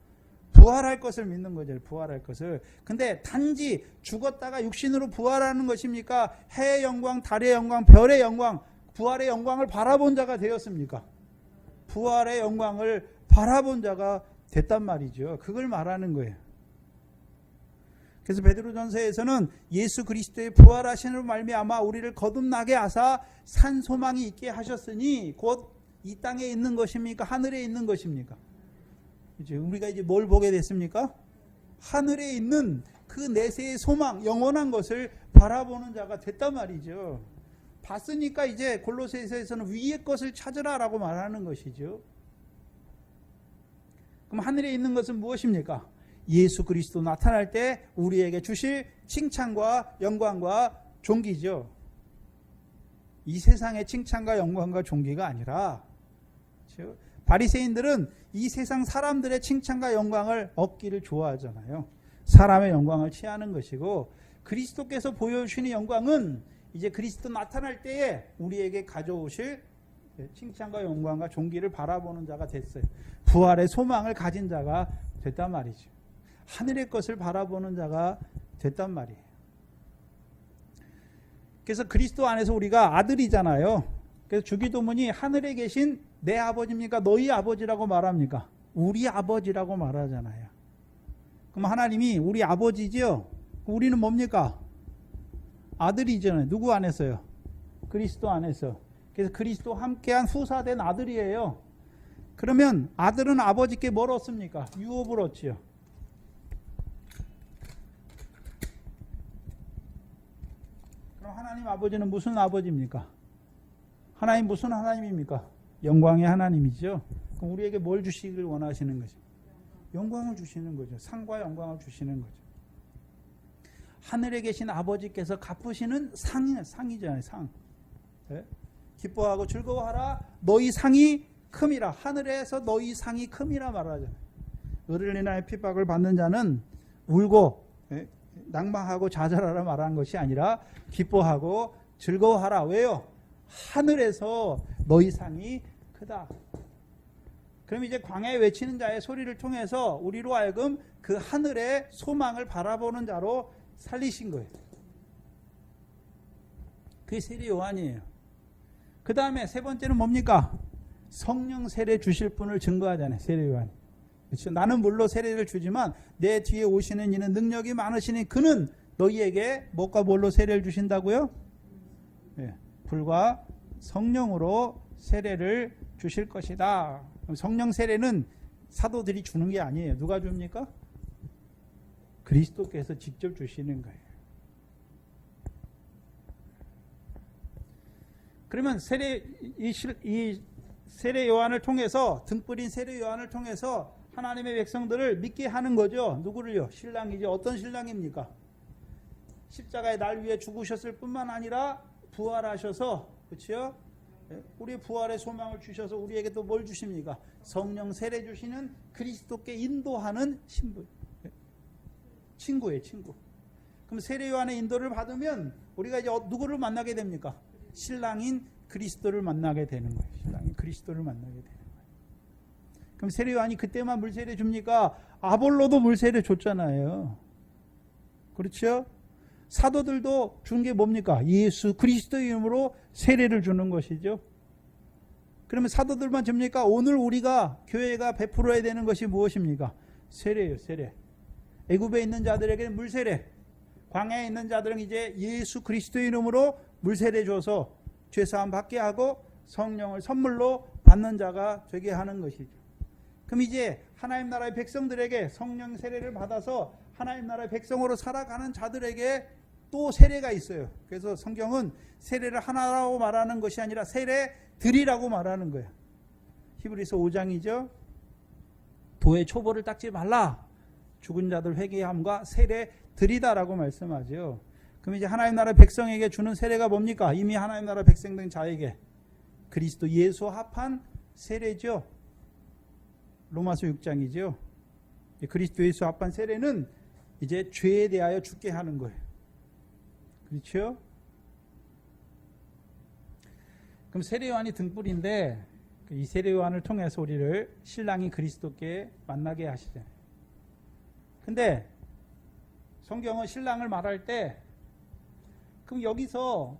부활할 것을 믿는 거죠. 부활할 것을. 근데 단지 죽었다가 육신으로 부활하는 것입니까? 해의 영광, 달의 영광, 별의 영광, 부활의 영광을 바라본 자가 되었습니까? 부활의 영광을 바라본 자가 됐단 말이죠. 그걸 말하는 거예요. 그래서 베드로전서에서는 예수 그리스도의 부활하심으로 말미암아 우리를 거듭나게 하사 산 소망이 있게 하셨으니 곧 이 땅에 있는 것입니까? 하늘에 있는 것입니까? 이제 우리가 이제 뭘 보게 됐습니까? 하늘에 있는 그 내세의 소망, 영원한 것을 바라보는 자가 됐단 말이죠. 봤으니까 이제 골로새서에서는 위의 것을 찾으라라고 말하는 것이죠. 그럼 하늘에 있는 것은 무엇입니까? 예수 그리스도 나타날 때 우리에게 주실 칭찬과 영광과 존귀죠. 이 세상의 칭찬과 영광과 존귀가 아니라 바리새인들은 이 세상 사람들의 칭찬과 영광을 얻기를 좋아하잖아요. 사람의 영광을 취하는 것이고 그리스도께서 보여주시는 영광은 이제 그리스도 나타날 때에 우리에게 가져오실 칭찬과 영광과 존귀를 바라보는 자가 됐어요. 부활의 소망을 가진 자가 됐단 말이죠. 하늘의 것을 바라보는 자가 됐단 말이에요. 그래서 그리스도 안에서 우리가 아들이잖아요. 그래서 주기도문이 하늘에 계신 내 아버지입니까? 너희 아버지라고 말합니까? 우리 아버지라고 말하잖아요. 그럼 하나님이 우리 아버지죠? 우리는 뭡니까? 아들이잖아요. 누구 안에서요? 그리스도 안에서. 그래서 그리스도 함께한 후사된 아들이에요. 그러면 아들은 아버지께 뭘 얻습니까? 유업을 얻지요. 그럼 하나님 아버지는 무슨 아버지입니까? 하나님 무슨 하나님입니까? 영광의 하나님이죠. 그럼 우리에게 뭘 주시길 원하시는 거죠? 영광을 주시는 거죠. 상과 영광을 주시는 거죠. 하늘에 계신 아버지께서 갚으시는 상이잖아요. 상. 네? 기뻐하고 즐거워하라. 너희 상이 큼이라. 하늘에서 너희 상이 큼이라 말하잖아요. 의를 인하여 핍박을 받는 자는 울고 낭망하고 좌절하라 말하는 것이 아니라 기뻐하고 즐거워하라. 왜요? 하늘에서 너희 상이 크다. 그럼 이제 광야에 외치는 자의 소리를 통해서 우리로 하여금 그 하늘의 소망을 바라보는 자로 살리신 거예요. 그게 세례 요한이에요. 그 다음에 세 번째는 뭡니까? 성령 세례 주실 분을 증거하잖아요. 세례 요한. 그렇죠? 나는 물로 세례를 주지만 내 뒤에 오시는 이는 능력이 많으시니 그는 너희에게 뭐가 뭘로 세례를 주신다고요? 네. 불과 성령으로 세례를 주실 것이다. 성령 세례는 사도들이 주는 게 아니에요. 누가 줍니까? 그리스도께서 직접 주시는 거예요. 그러면 이 세례 요한을 통해서, 등불인 세례 요한을 통해서 하나님의 백성들을 믿게 하는 거죠. 누구를요? 신랑이죠. 어떤 신랑입니까? 십자가의 날 위해 죽으셨을 뿐만 아니라 부활하셔서, 그렇죠? 우리의 부활의 소망을 주셔서 우리에게 또 뭘 주십니까? 성령 세례 주시는 그리스도께 인도하는 신부, 친구예요, 친구. 그럼 세례 요한의 인도를 받으면 우리가 이제 누구를 만나게 됩니까? 신랑인 그리스도를 만나게 되는 거예요. 신랑인 그리스도를 만나게 되는 거예요. 그럼 세례 요한이 그때만 물세례 줍니까? 아볼로도 물세례 줬잖아요. 그렇죠? 사도들도 준 게 뭡니까? 예수 그리스도 이름으로 세례를 주는 것이죠. 그러면 사도들만 줍니까? 오늘 우리가 교회가 베풀어야 되는 것이 무엇입니까? 세례예요, 세례. 애굽에 있는 자들에게는 물세례, 광야에 있는 자들은 이제 예수 그리스도 이름으로 물세례 줘서 죄사함 받게 하고 성령을 선물로 받는 자가 되게 하는 것이죠. 그럼 이제 하나님 나라의 백성들에게 성령 세례를 받아서 하나님 나라의 백성으로 살아가는 자들에게 또 세례가 있어요. 그래서 성경은 세례를 하나라고 말하는 것이 아니라 세례들이라고 말하는 거예요. 히브리서 5장이죠. 도의 초보를 닦지 말라. 죽은 자들 회개함과 세례들이다라고 말씀하죠. 그럼 이제 하나님 나라 백성에게 주는 세례가 뭡니까? 이미 하나님 나라 백성 된 자에게 그리스도 예수 합한 세례죠. 로마서 6장이죠. 그리스도 예수 합한 세례는 이제 죄에 대하여 죽게 하는 거예요. 그렇죠? 그럼 세례 요한이 등불인데 이 세례 요한을 통해서 우리를 신랑이 그리스도께 만나게 하시잖아요. 근데 성경은 신랑을 말할 때 그럼 여기서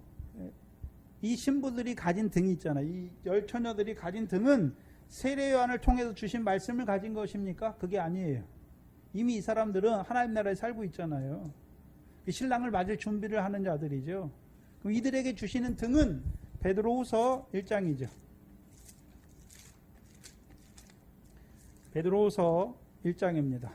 이 신부들이 가진 등이 있잖아요. 이 열 처녀들이 가진 등은 세례 요한을 통해서 주신 말씀을 가진 것입니까? 그게 아니에요. 이미 이 사람들은 하나님 나라에 살고 있잖아요. 신랑을 맞을 준비를 하는 자들이죠. 그럼 이들에게 주시는 등은 베드로후서 1장이죠. 베드로후서 1장입니다.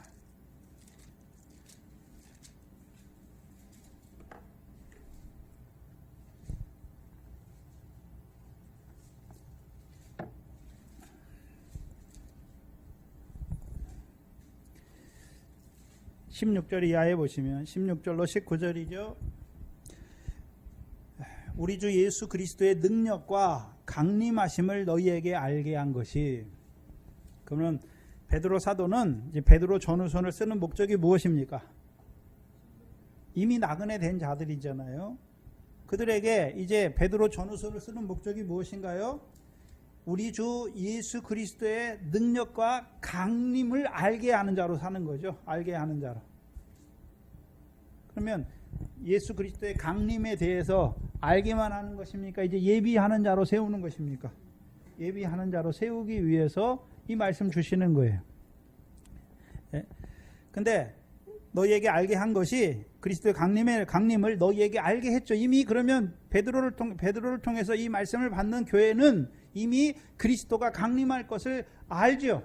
(16절) 이하에 보시면 16절로 19절이죠. 우리 주 예수 그리스도의 능력과 강림하심을 너희에게 알게 한 것이. 그러면 베드로 사도는 이제 베드로 전후서를 쓰는 목적이 무엇입니까? 이미 나그네 된 자들이잖아요. 그들에게 이제 베드로 전후서를 쓰는 목적이 무엇인가요? 우리 주 예수 그리스도의 능력과 강림을 알게 하는 자로 사는 거죠. 알게 하는 자로. 그러면 예수 그리스도의 강림에 대해서 알기만 하는 것입니까? 이제 예비하는 자로 세우는 것입니까? 예비하는 자로 세우기 위해서 이 말씀 주시는 거예요. 근데 너희에게 알게 한 것이 그리스도의 강림을 너희에게 알게 했죠. 이미 그러면 베드로를 통해서 이 말씀을 받는 교회는 이미 그리스도가 강림할 것을 알죠.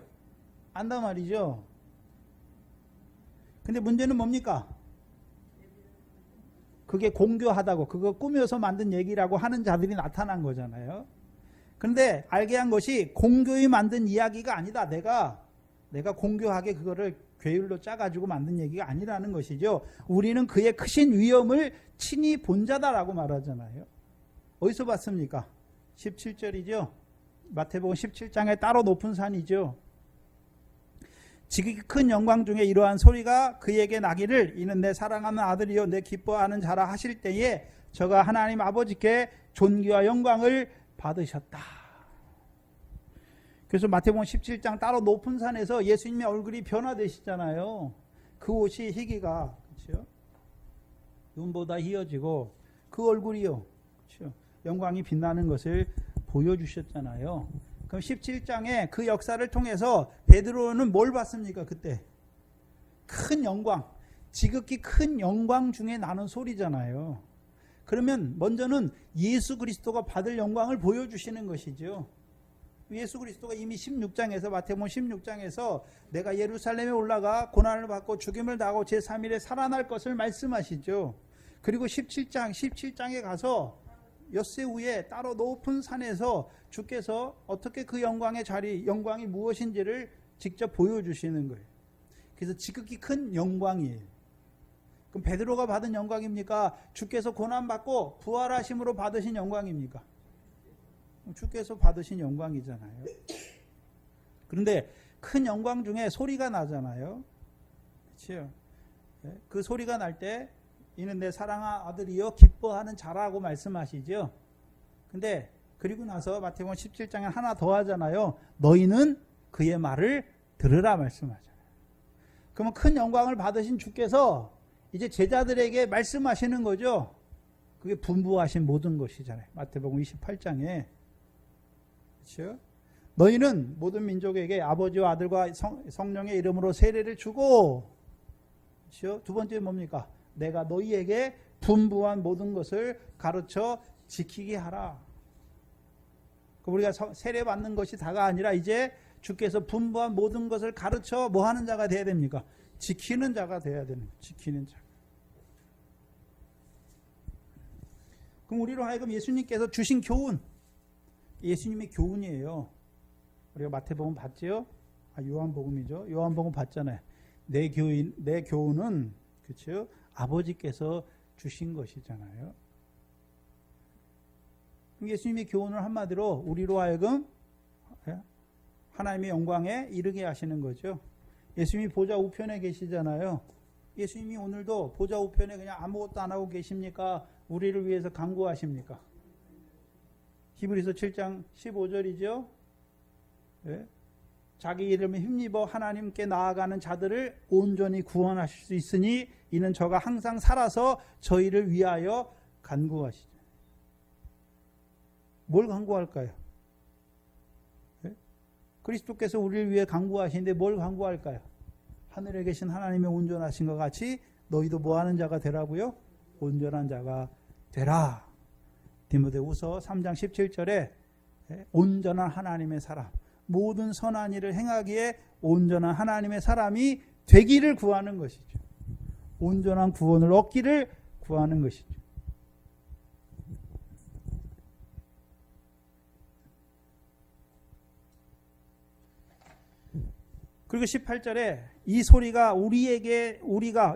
안단 말이죠. 근데 문제는 뭡니까? 그게 공교하다고, 그거 꾸며서 만든 얘기라고 하는 자들이 나타난 거잖아요. 그런데 알게 한 것이 공교히 만든 이야기가 아니다. 내가 공교하게 그거를 괴율로 짜가지고 만든 얘기가 아니라는 것이죠. 우리는 그의 크신 위엄을 친히 본 자다라고 말하잖아요. 어디서 봤습니까? 17절이죠. 마태복음 17장에 따로 높은 산이죠. 지극히 큰 영광 중에 이러한 소리가 그에게 나기를 이는 내 사랑하는 아들이요 내 기뻐하는 자라 하실 때에 저가 하나님 아버지께 존귀와 영광을 받으셨다. 그래서 마태복음 17장 따로 높은 산에서 예수님의 얼굴이 변화되시잖아요. 그 옷이 희기가 그렇죠? 눈보다 희어지고 그 얼굴이요, 그렇죠? 영광이 빛나는 것을 보여주셨잖아요. 그럼 17장에 그 역사를 통해서 베드로는 뭘 봤습니까? 그때 큰 영광, 지극히 큰 영광 중에 나는 소리잖아요. 그러면 먼저는 예수 그리스도가 받을 영광을 보여주시는 것이죠. 예수 그리스도가 이미 16장에서 마태복음 16장에서 내가 예루살렘에 올라가 고난을 받고 죽임을 당하고 제3일에 살아날 것을 말씀하시죠. 그리고 17장에 가서 엿새 후에 따로 높은 산에서 주께서 어떻게 그 영광의 영광이 무엇인지를 직접 보여주시는 거예요. 그래서 지극히 큰 영광이에요. 그럼 베드로가 받은 영광입니까? 주께서 고난받고 부활하심으로 받으신 영광입니까? 주께서 받으신 영광이잖아요. 그런데 큰 영광 중에 소리가 나잖아요. 그렇죠? 그 소리가 날 때 이는 내 사랑하는 아들이여 기뻐하는 자라고 말씀하시죠. 근데 그리고 나서 마태복음 17장에 하나 더 하잖아요. 너희는 그의 말을 들으라 말씀하잖아요. 그러면 큰 영광을 받으신 주께서 이제 제자들에게 말씀하시는 거죠. 그게 분부하신 모든 것이잖아요. 마태복음 28장에. 그렇죠? 너희는 모든 민족에게 아버지와 아들과 성령의 이름으로 세례를 주고, 그렇죠? 두 번째 뭡니까? 내가 너희에게 분부한 모든 것을 가르쳐 지키게 하라. 우리가 세례 받는 것이 다가 아니라 이제 주께서 분부한 모든 것을 가르쳐 뭐 하는 자가 돼야 됩니까? 지키는 자가 돼야 되는 거예요. 지키는 자. 그럼 우리로 하여금 예수님께서 주신 교훈, 예수님의 교훈이에요. 우리가 마태복음 봤죠? 요한복음이죠. 요한복음 봤잖아요. 내 교훈은 그렇죠? 아버지께서 주신 것이잖아요. 예수님의 교훈을 한마디로 우리로 하여금 하나님의 영광에 이르게 하시는 거죠. 예수님이 보좌 우편에 계시잖아요. 예수님이 오늘도 보좌 우편에 그냥 아무것도 안 하고 계십니까? 우리를 위해서 간구하십니까? 히브리서 7장 15절이죠. 네? 자기 이름에 힘입어 하나님께 나아가는 자들을 온전히 구원하실 수 있으니 이는 저가 항상 살아서 저희를 위하여 간구하시죠. 뭘 간구할까요? 네? 그리스도께서 우리를 위해 간구하시는데 뭘 간구할까요? 하늘에 계신 하나님의 온전하신 것 같이 너희도 뭐하는 자가 되라고요? 온전한 자가 되라. 디모데후서 3장 17절에 온전한 하나님의 사람, 모든 선한 일을 행하기에 온전한 하나님의 사람이 되기를 구하는 것이죠. 온전한 구원을 얻기를 구하는 것이죠. 그리고 18절에 이 소리가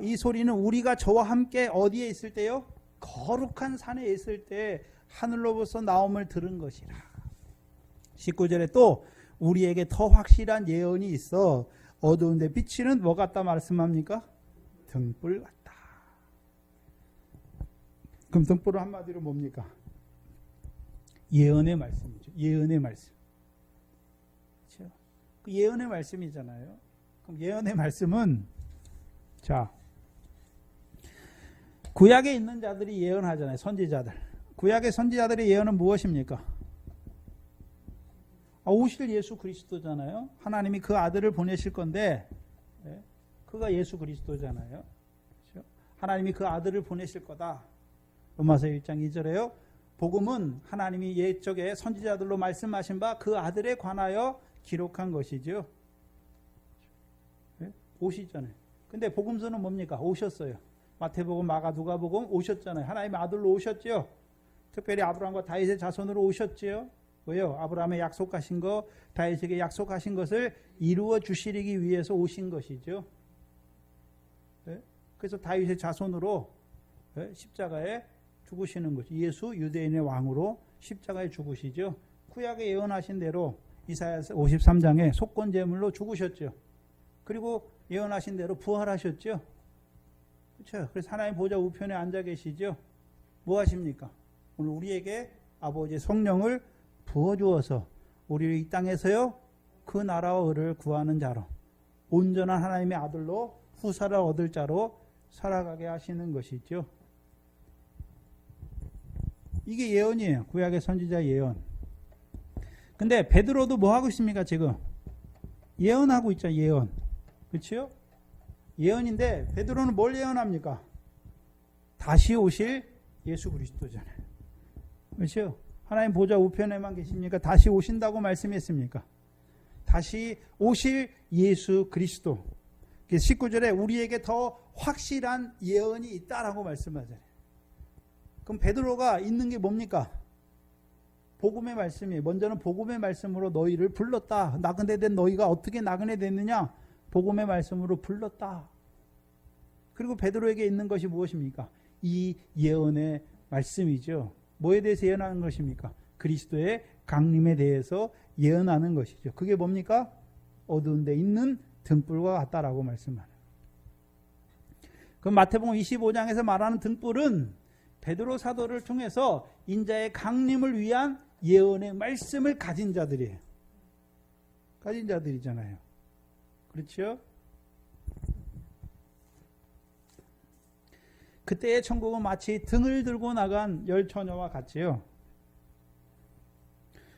이 소리는 우리가 저와 함께 어디에 있을 때요? 거룩한 산에 있을 때 하늘로부터 나옴을 들은 것이라. 19절에 또 우리에게 더 확실한 예언이 있어 어두운데 비치는 뭐 같다 말씀합니까? 등불 같다. 그럼 등불은 한마디로 뭡니까? 예언의 말씀이죠. 예언의 말씀. 그렇죠? 그 예언의 말씀이잖아요. 그럼 예언의 말씀은 자 구약에 있는 자들이 예언하잖아요. 선지자들. 구약의 선지자들의 예언은 무엇입니까? 오실 예수 그리스도잖아요. 하나님이 그 아들을 보내실 건데 그가 예수 그리스도잖아요. 그렇죠? 하나님이 그 아들을 보내실 거다. 로마서 1장 2절에요. 복음은 하나님이 옛적에 선지자들로 말씀하신 바 그 아들에 관하여 기록한 것이죠. 오시잖아요. 근데 복음서는 뭡니까? 오셨어요. 마태복음, 마가, 누가복음 오셨잖아요. 하나님의 아들로 오셨죠. 특별히 아브라함과 다윗의 자손으로 오셨지요. 왜요? 아브라함에 약속하신 거, 다윗에게 약속하신 것을 이루어 주시기 위해서 오신 것이죠. 네? 그래서 다윗의 자손으로 십자가에 죽으시는 거죠. 예수 유대인의 왕으로 십자가에 죽으시죠. 구약에 예언하신 대로 이사야서 53장에 속건제물로 죽으셨죠. 그리고 예언하신 대로 부활하셨죠. 그렇죠? 그래서 하나님 보좌 우편에 앉아 계시죠. 뭐 하십니까? 오늘 우리에게 아버지의 성령을 부어주어서 우리를 이 땅에서요 그 나라와 의를 구하는 자로 온전한 하나님의 아들로 후사를 얻을 자로 살아가게 하시는 것이죠. 이게 예언이에요. 구약의 선지자 예언. 근데 베드로도 뭐 하고 있습니까 지금? 예언하고 있죠. 예언. 그렇죠? 예언인데 베드로는 뭘 예언합니까? 다시 오실 예수 그리스도잖아요. 그렇죠? 하나님 보좌 우편에만 계십니까? 다시 오신다고 말씀했습니까? 다시 오실 예수 그리스도. 19절에 우리에게 더 확실한 예언이 있다라고 말씀하잖아요. 그럼 베드로가 있는 게 뭡니까? 복음의 말씀이 먼저는 복음의 말씀으로 너희를 불렀다. 나그네 된 너희가 어떻게 나그네 됐느냐? 복음의 말씀으로 불렀다. 그리고 베드로에게 있는 것이 무엇입니까? 이 예언의 말씀이죠. 뭐에 대해서 예언하는 것입니까? 그리스도의 강림에 대해서 예언하는 것이죠. 그게 뭡니까? 어두운 데 있는 등불과 같다라고 말씀하는. 그럼 마태복음 25장에서 말하는 등불은 베드로 사도를 통해서 인자의 강림을 위한 예언의 말씀을 가진 자들이에요. 가진 자들이잖아요. 그렇죠? 그때의 천국은 마치 등을 들고 나간 열 처녀와 같지요.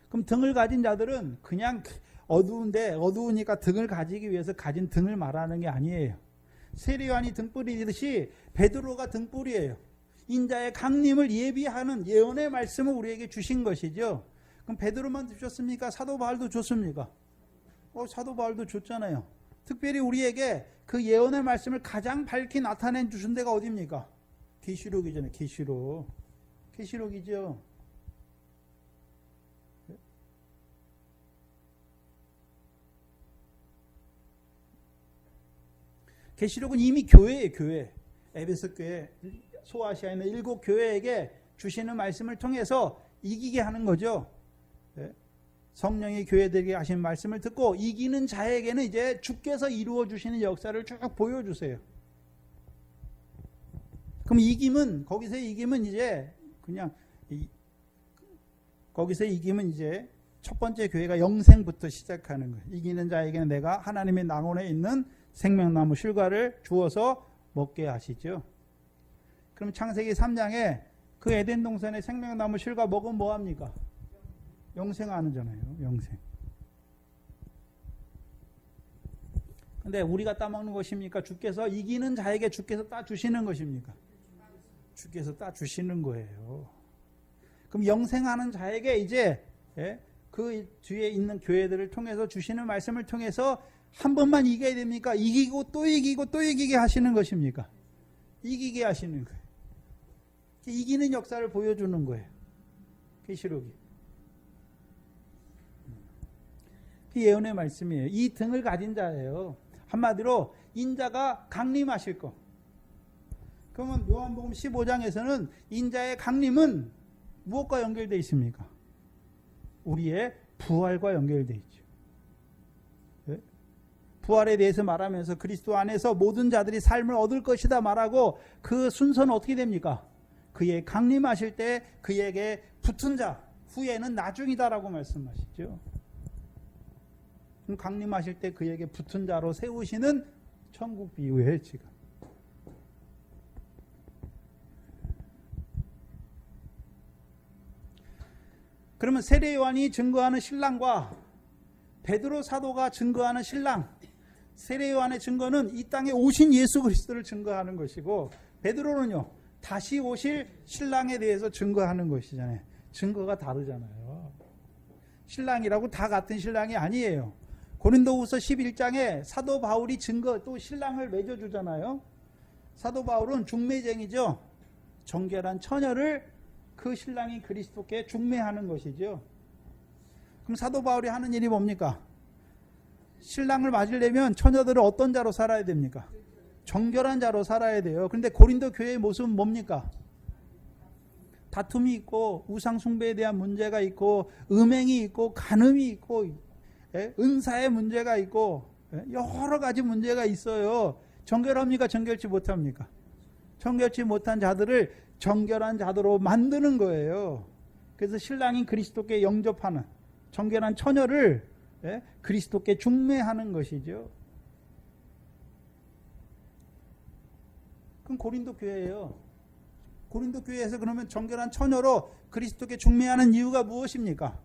그럼 등을 가진 자들은 그냥 어두우니까 등을 가지기 위해서 가진 등을 말하는 게 아니에요. 세례요한이 등불이듯이 베드로가 등불이에요. 인자의 강림을 예비하는 예언의 말씀을 우리에게 주신 것이죠. 그럼 베드로만 주셨습니까? 사도 바울도 줬습니까? 사도 바울도 줬잖아요. 특별히 우리에게 그 예언의 말씀을 가장 밝히 나타내 주신 데가 어디입니까? 계시록이잖아요. 계시록이죠. 계시록은 이미 교회예요. 교회. 에베소 교회, 소아시아에 있는 7 교회에게 주시는 말씀을 통해서 이기게 하는 거죠. 성령이 교회들에게 하신 말씀을 듣고 이기는 자에게는 이제 주께서 이루어 주시는 역사를 쭉 보여주세요. 그럼 거기서 이김은 이제 첫 번째 교회가 영생부터 시작하는 거예요. 이기는 자에게는 내가 하나님의 낙원에 있는 생명나무 실과를 주어서 먹게 하시죠. 그럼 창세기 3장에 그 에덴 동산의 생명나무 실과 먹으면 뭐합니까? 영생하는잖아요. 영생. 근데 우리가 따먹는 것입니까? 주께서 이기는 자에게 주께서 따 주시는 것입니까? 주께서 따 주시는 거예요. 그럼 영생하는 자에게 이제 그 뒤에 있는 교회들을 통해서 주시는 말씀을 통해서 한 번만 이겨야 됩니까? 이기고 또 이기고 또 이기게 하시는 것입니까? 이기게 하시는 거예요. 이기는 역사를 보여주는 거예요. 계시록이. 그 예언의 말씀이에요. 이 등을 가진 자예요. 한마디로 인자가 강림하실 것. 그러면 요한복음 15장에서는 인자의 강림은 무엇과 연결되어 있습니까? 우리의 부활과 연결되어 있죠. 부활에 대해서 말하면서 그리스도 안에서 모든 자들이 삶을 얻을 것이다 말하고 그 순서는 어떻게 됩니까? 그의 강림하실 때 그에게 붙은 자, 후에는 나중이다라고 말씀하시죠. 강림하실 때 그에게 붙은 자로 세우시는 천국 비유예요, 지금. 그러면 세례 요한이 증거하는 신랑과 베드로 사도가 증거하는 신랑, 세례 요한의 증거는 이 땅에 오신 예수 그리스도를 증거하는 것이고, 베드로는요 다시 오실 신랑에 대해서 증거하는 것이잖아요. 증거가 다르잖아요. 신랑이라고 다 같은 신랑이 아니에요. 고린도후서 11장에 사도 바울이 또 신랑을 맺어주잖아요. 사도 바울은 중매쟁이죠. 정결한 처녀를 그 신랑이 그리스도께 중매하는 것이죠. 그럼 사도 바울이 하는 일이 뭡니까? 신랑을 맞으려면 처녀들은 어떤 자로 살아야 됩니까? 정결한 자로 살아야 돼요. 그런데 고린도 교회의 모습은 뭡니까? 다툼이 있고 우상 숭배에 대한 문제가 있고 음행이 있고 간음이 있고 은사의 문제가 있고 여러 가지 문제가 있어요. 정결합니까? 정결치 못합니까? 정결치 못한 자들을 정결한 자들로 만드는 거예요. 그래서 신랑인 그리스도께 영접하는 정결한 처녀를 그리스도께 중매하는 것이죠. 그럼 고린도 교회예요. 고린도 교회에서 그러면 정결한 처녀로 그리스도께 중매하는 이유가 무엇입니까?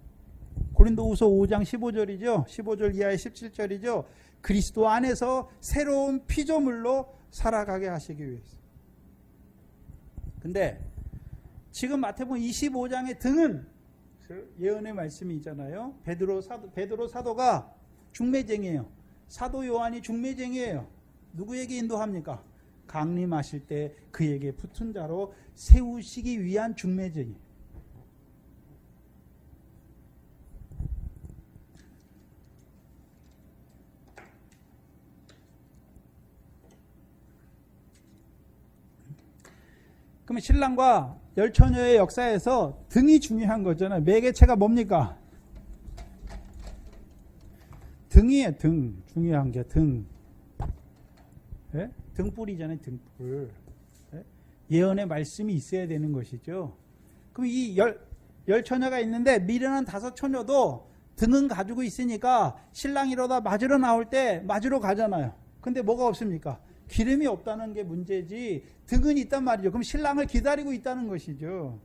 고린도후서 5장 15절이죠. 15절 이하의 17절이죠. 그리스도 안에서 새로운 피조물로 살아가게 하시기 위해서. 근데 지금 마태복음 25장의 등은 예언의 말씀이 있잖아요. 베드로 사도가 중매쟁이에요. 사도 요한이 중매쟁이에요. 누구에게 인도합니까? 강림하실 때 그에게 붙은 자로 세우시기 위한 중매쟁이. 그러면 신랑과 열처녀의 역사에서 등이 중요한 거잖아요. 매개체가 뭡니까? 등이에요. 등. 중요한 게 등. 예? 등불이잖아요. 등불. 예? 예언의 말씀이 있어야 되는 것이죠. 그럼 이 열처녀가 있는데 미련한 5처녀도 등은 가지고 있으니까 신랑이 이러다 맞으러 나올 때 맞으러 가잖아요. 근데 뭐가 없습니까? 기름이 없다는 게 문제지 등은 있단 말이죠. 그럼 신랑을 기다리고 있다는 것이죠.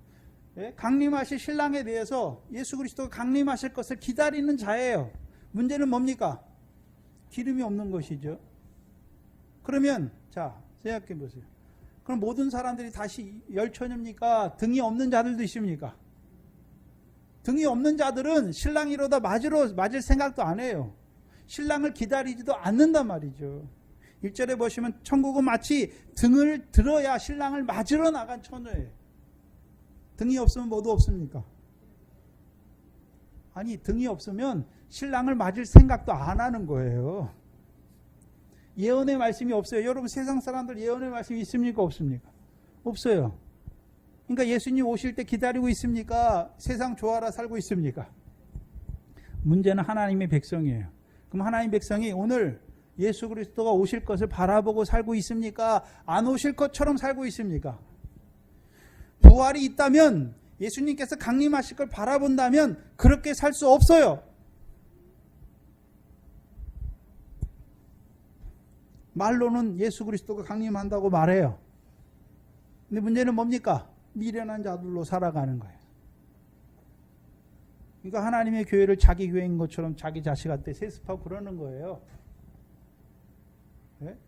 예? 강림하실 신랑에 대해서 예수 그리스도가 강림하실 것을 기다리는 자예요. 문제는 뭡니까? 기름이 없는 것이죠. 그러면 자 생각해 보세요. 그럼 모든 사람들이 다시 열처녀입니까? 등이 없는 자들도 있습니까? 등이 없는 자들은 신랑이 이러다 맞을 생각도 안 해요. 신랑을 기다리지도 않는단 말이죠. 1절에 보시면 천국은 마치 등을 들어야 신랑을 맞으러 나간 처녀예요. 등이 없으면 뭐도 없습니까? 아니 등이 없으면 신랑을 맞을 생각도 안 하는 거예요. 예언의 말씀이 없어요. 여러분 세상 사람들 예언의 말씀이 있습니까? 없습니까? 없어요. 그러니까 예수님 오실 때 기다리고 있습니까? 세상 좋아라 살고 있습니까? 문제는 하나님의 백성이에요. 그럼 하나님의 백성이 오늘 예수 그리스도가 오실 것을 바라보고 살고 있습니까? 안 오실 것처럼 살고 있습니까? 부활이 있다면 예수님께서 강림하실 걸 바라본다면 그렇게 살 수 없어요. 말로는 예수 그리스도가 강림한다고 말해요. 근데 문제는 뭡니까? 미련한 자들로 살아가는 거예요. 그러니까 하나님의 교회를 자기 교회인 것처럼 자기 자식한테 세습하고 그러는 거예요. 네?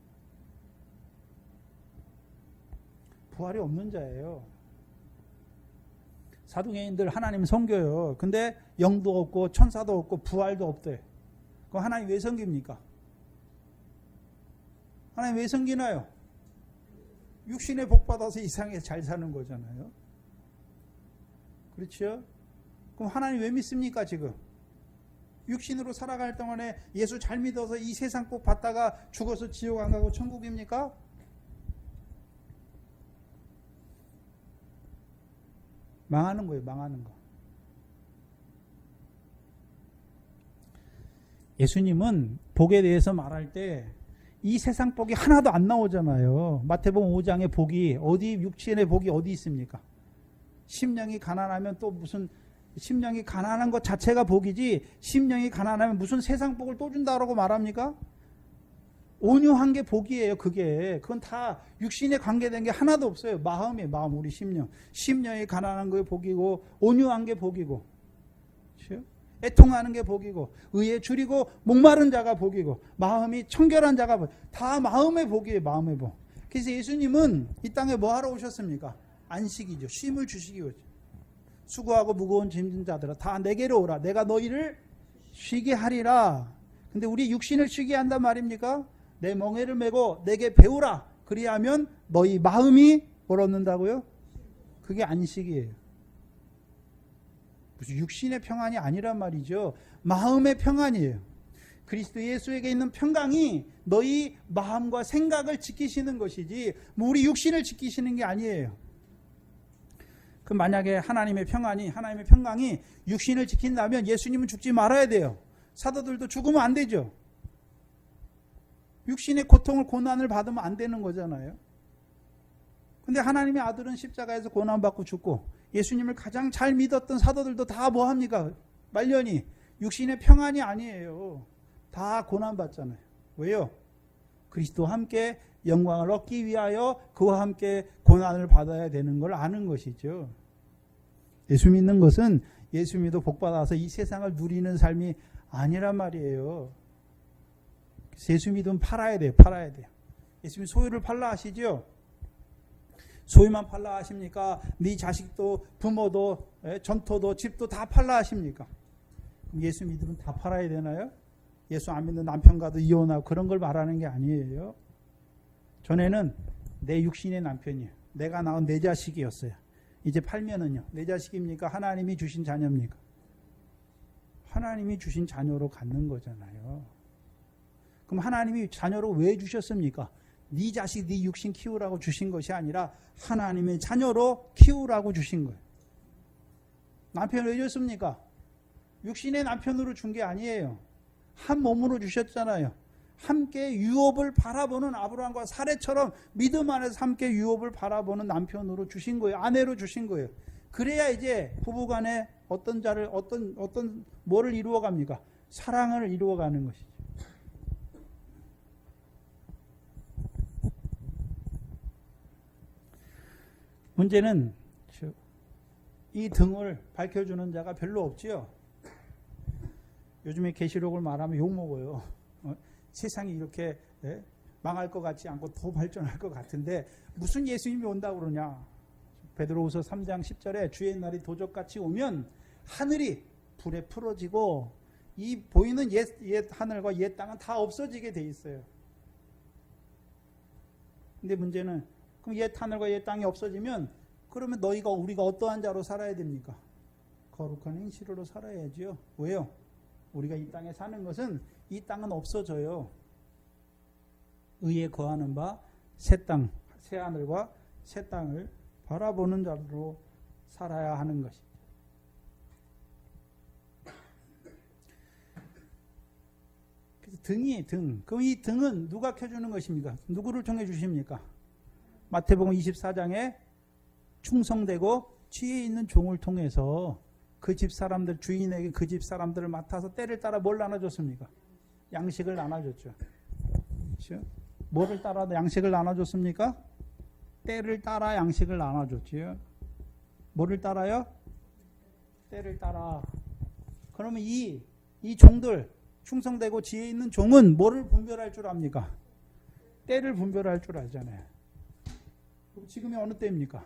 부활이 없는 자예요. 사도행인들 하나님 섬겨요. 근데 영도 없고 천사도 없고 부활도 없대. 그럼 하나님 왜 섬깁니까? 하나님 왜 섬기나요? 육신의 복 받아서 이 세상에 잘 사는 거잖아요. 그렇죠? 그럼 하나님 왜 믿습니까 지금? 육신으로 살아갈 동안에 예수 잘 믿어서 이 세상 복 받다가 죽어서 지옥 안 가고 천국입니까? 망하는 거예요. 망하는 거. 예수님은 복에 대해서 말할 때 이 세상 복이 하나도 안 나오잖아요. 마태복음 5장의 복이 어디 육신의 복이 어디 있습니까? 심령이 가난하면 또 무슨 심령이 가난한 것 자체가 복이지 심령이 가난하면 무슨 세상 복을 또 준다라고 말합니까? 온유한 게 복이에요. 그건 다 육신에 관계된 게 하나도 없어요. 마음이에요. 마음 우리 심령. 심령이 가난한 게 복이고 온유한 게 복이고 그렇죠? 애통하는 게 복이고 의에 줄이고 목마른 자가 복이고 마음이 청결한 자가 복. 다 마음의 복이에요. 마음의 복. 그래서 예수님은 이 땅에 뭐 하러 오셨습니까? 안식이죠. 쉼을 주시기 위해서. 수고하고 무거운 짐진 자들아 다 내게로 오라. 내가 너희를 쉬게 하리라. 근데 우리 육신을 쉬게 한단 말입니까? 내 멍에를 메고 내게 배우라. 그리하면 너희 마음이 뭘 얻는다고요? 그게 안식이에요. 무슨 육신의 평안이 아니란 말이죠. 마음의 평안이에요. 그리스도 예수에게 있는 평강이 너희 마음과 생각을 지키시는 것이지 우리 육신을 지키시는 게 아니에요. 그 만약에 하나님의 평강이 육신을 지킨다면 예수님은 죽지 말아야 돼요. 사도들도 죽으면 안 되죠. 육신의 고통을 고난을 받으면 안 되는 거잖아요. 근데 하나님의 아들은 십자가에서 고난받고 죽고 예수님을 가장 잘 믿었던 사도들도 다 뭐합니까? 말년이 육신의 평안이 아니에요. 다 고난받잖아요. 왜요? 그리스도와 함께 영광을 얻기 위하여 그와 함께 고난을 받아야 되는 걸 아는 것이죠. 예수 믿는 것은 예수 믿어 복받아서 이 세상을 누리는 삶이 아니란 말이에요. 예수 믿으면 팔아야 돼요. 예수님 소유를 팔라 하시죠. 소유만 팔라 하십니까? 네 자식도 부모도 전토도 집도 다 팔라 하십니까? 그럼 예수 믿으면 다 팔아야 되나요? 예수 안 믿는 남편과도 이혼하고 그런 걸 말하는 게 아니에요. 전에는 내 육신의 남편이에요. 내가 낳은 내 자식이었어요. 이제 팔면은요. 내 자식입니까? 하나님이 주신 자녀입니까? 하나님이 주신 자녀로 갖는 거잖아요. 그럼 하나님이 자녀로 왜 주셨습니까? 네 자식, 네 육신 키우라고 주신 것이 아니라 하나님의 자녀로 키우라고 주신 거예요. 남편을 왜 줬습니까? 육신의 남편으로 준 게 아니에요. 한 몸으로 주셨잖아요. 함께 유업을 바라보는 아브라함과 사례처럼 믿음 안에서 함께 유업을 바라보는 남편으로 주신 거예요. 아내로 주신 거예요. 그래야 이제 부부간에 어떤 자를 어떤 뭐를 이루어 갑니까? 사랑을 이루어 가는 것이죠. 문제는 이 등을 밝혀주는 자가 별로 없지요. 요즘에 계시록을 말하면 욕먹어요. 세상이 이렇게 망할 것 같지 않고 더 발전할 것 같은데 무슨 예수님이 온다고 그러냐. 베드로후서 3장 10절에 주의 날이 도적같이 오면 하늘이 불에 풀어지고 이 보이는 옛 하늘과 옛 땅은 다 없어지게 돼 있어요. 근데 문제는 그럼 옛 하늘과 옛 땅이 없어지면 그러면 우리가 어떠한 자로 살아야 됩니까? 거룩한 행실로 살아야지요. 왜요? 우리가 이 땅에 사는 것은 이 땅은 없어져요. 의에 거하는 바 새 땅, 새 하늘과 새 땅을 바라보는 자로 살아야 하는 것이죠. 그래서 등. 그럼 이 등은 누가 켜주는 것입니까? 누구를 통해 주십니까? 마태복음 24장에 충성되고 지혜 있는 종을 통해서 그 집 사람들, 주인에게 그 집 사람들을 맡아서 때를 따라 뭘 나눠줬습니까? 양식을 나눠줬죠. 그렇죠? 뭐를 따라 양식을 나눠줬습니까? 때를 따라 양식을 나눠줬지요. 뭐를 따라요? 때를 따라. 그러면 이 종들, 충성되고 지혜 있는 종은 뭐를 분별할 줄 압니까? 때를 분별할 줄 알잖아요. 그럼 지금이 어느 때입니까?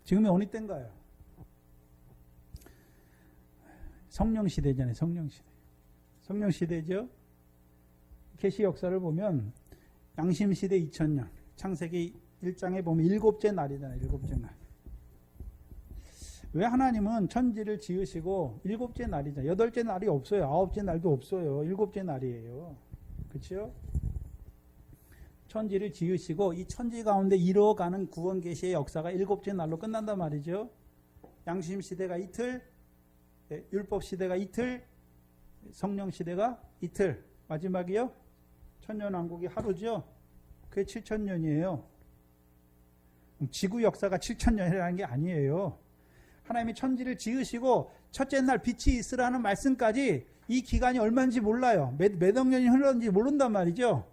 지금이 어느 때인가요? 성령 시대잖아요. 성령 시대. 성령 시대죠. 계시 역사를 보면 양심 시대 2000년. 창세기 1장에 보면 일곱째 날이잖아요. 일곱째 날. 왜 하나님은 천지를 지으시고 일곱째 날이잖아요. 여덟째 날이 없어요. 아홉째 날도 없어요. 일곱째 날이에요. 그렇죠? 천지를 지으시고 이 천지 가운데 이루어가는 구원 계시의 역사가 일곱째 날로 끝난단 말이죠. 양심 시대가 이틀, 율법 시대가 이틀, 성령 시대가 이틀, 마지막이요? 천년왕국이 하루죠. 그게 7000년이에요. 지구 역사가 7000년이라는 게 아니에요. 하나님이 천지를 지으시고 첫째 날 빛이 있으라는 말씀까지 이 기간이 얼마인지 몰라요. 몇억 년이 흘렀는지 모른단 말이죠.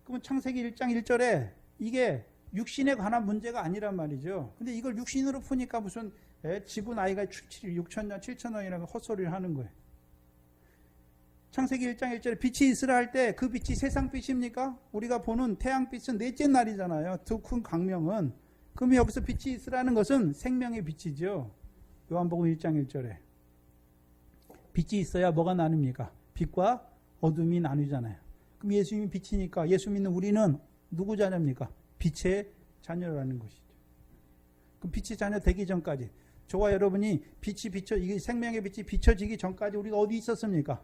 그러면 창세기 1장 1절에 이게 육신에 관한 문제가 아니란 말이죠. 근데 이걸 육신으로 푸니까 무슨 지구 나이가 6천년, 7천년이라고 헛소리를 하는 거예요. 창세기 1장 1절에 빛이 있으라 할 때 그 빛이 세상빛입니까? 우리가 보는 태양빛은 넷째 날이잖아요. 두 큰 광명은. 그럼 여기서 빛이 있으라는 것은 생명의 빛이죠. 요한복음 1장 1절에. 빛이 있어야 뭐가 나눕니까? 빛과 어둠이 나누잖아요. 그럼 예수님이 빛이니까 예수 믿는 우리는 누구 자녀입니까? 빛의 자녀라는 것이죠. 그럼 빛의 자녀 되기 전까지 저와 여러분이 이게 생명의 빛이 비춰지기 전까지 우리가 어디 있었습니까?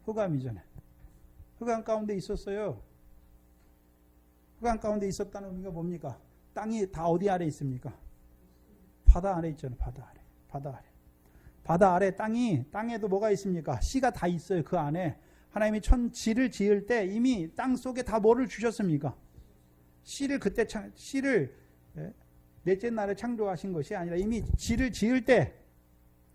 흑암이잖아요. 흑암 가운데 있었어요. 흑암 가운데 있었다는 의미가 뭡니까? 땅이 다 어디 아래 있습니까? 바다 아래 있잖아요. 바다 아래. 바다 아래 땅에도 뭐가 있습니까? 씨가 다 있어요. 그 안에. 하나님이 천지를 지을 때 이미 땅 속에 다 뭐를 주셨습니까? 씨를 넷째 날에 창조하신 것이 아니라 이미 지를 지을 때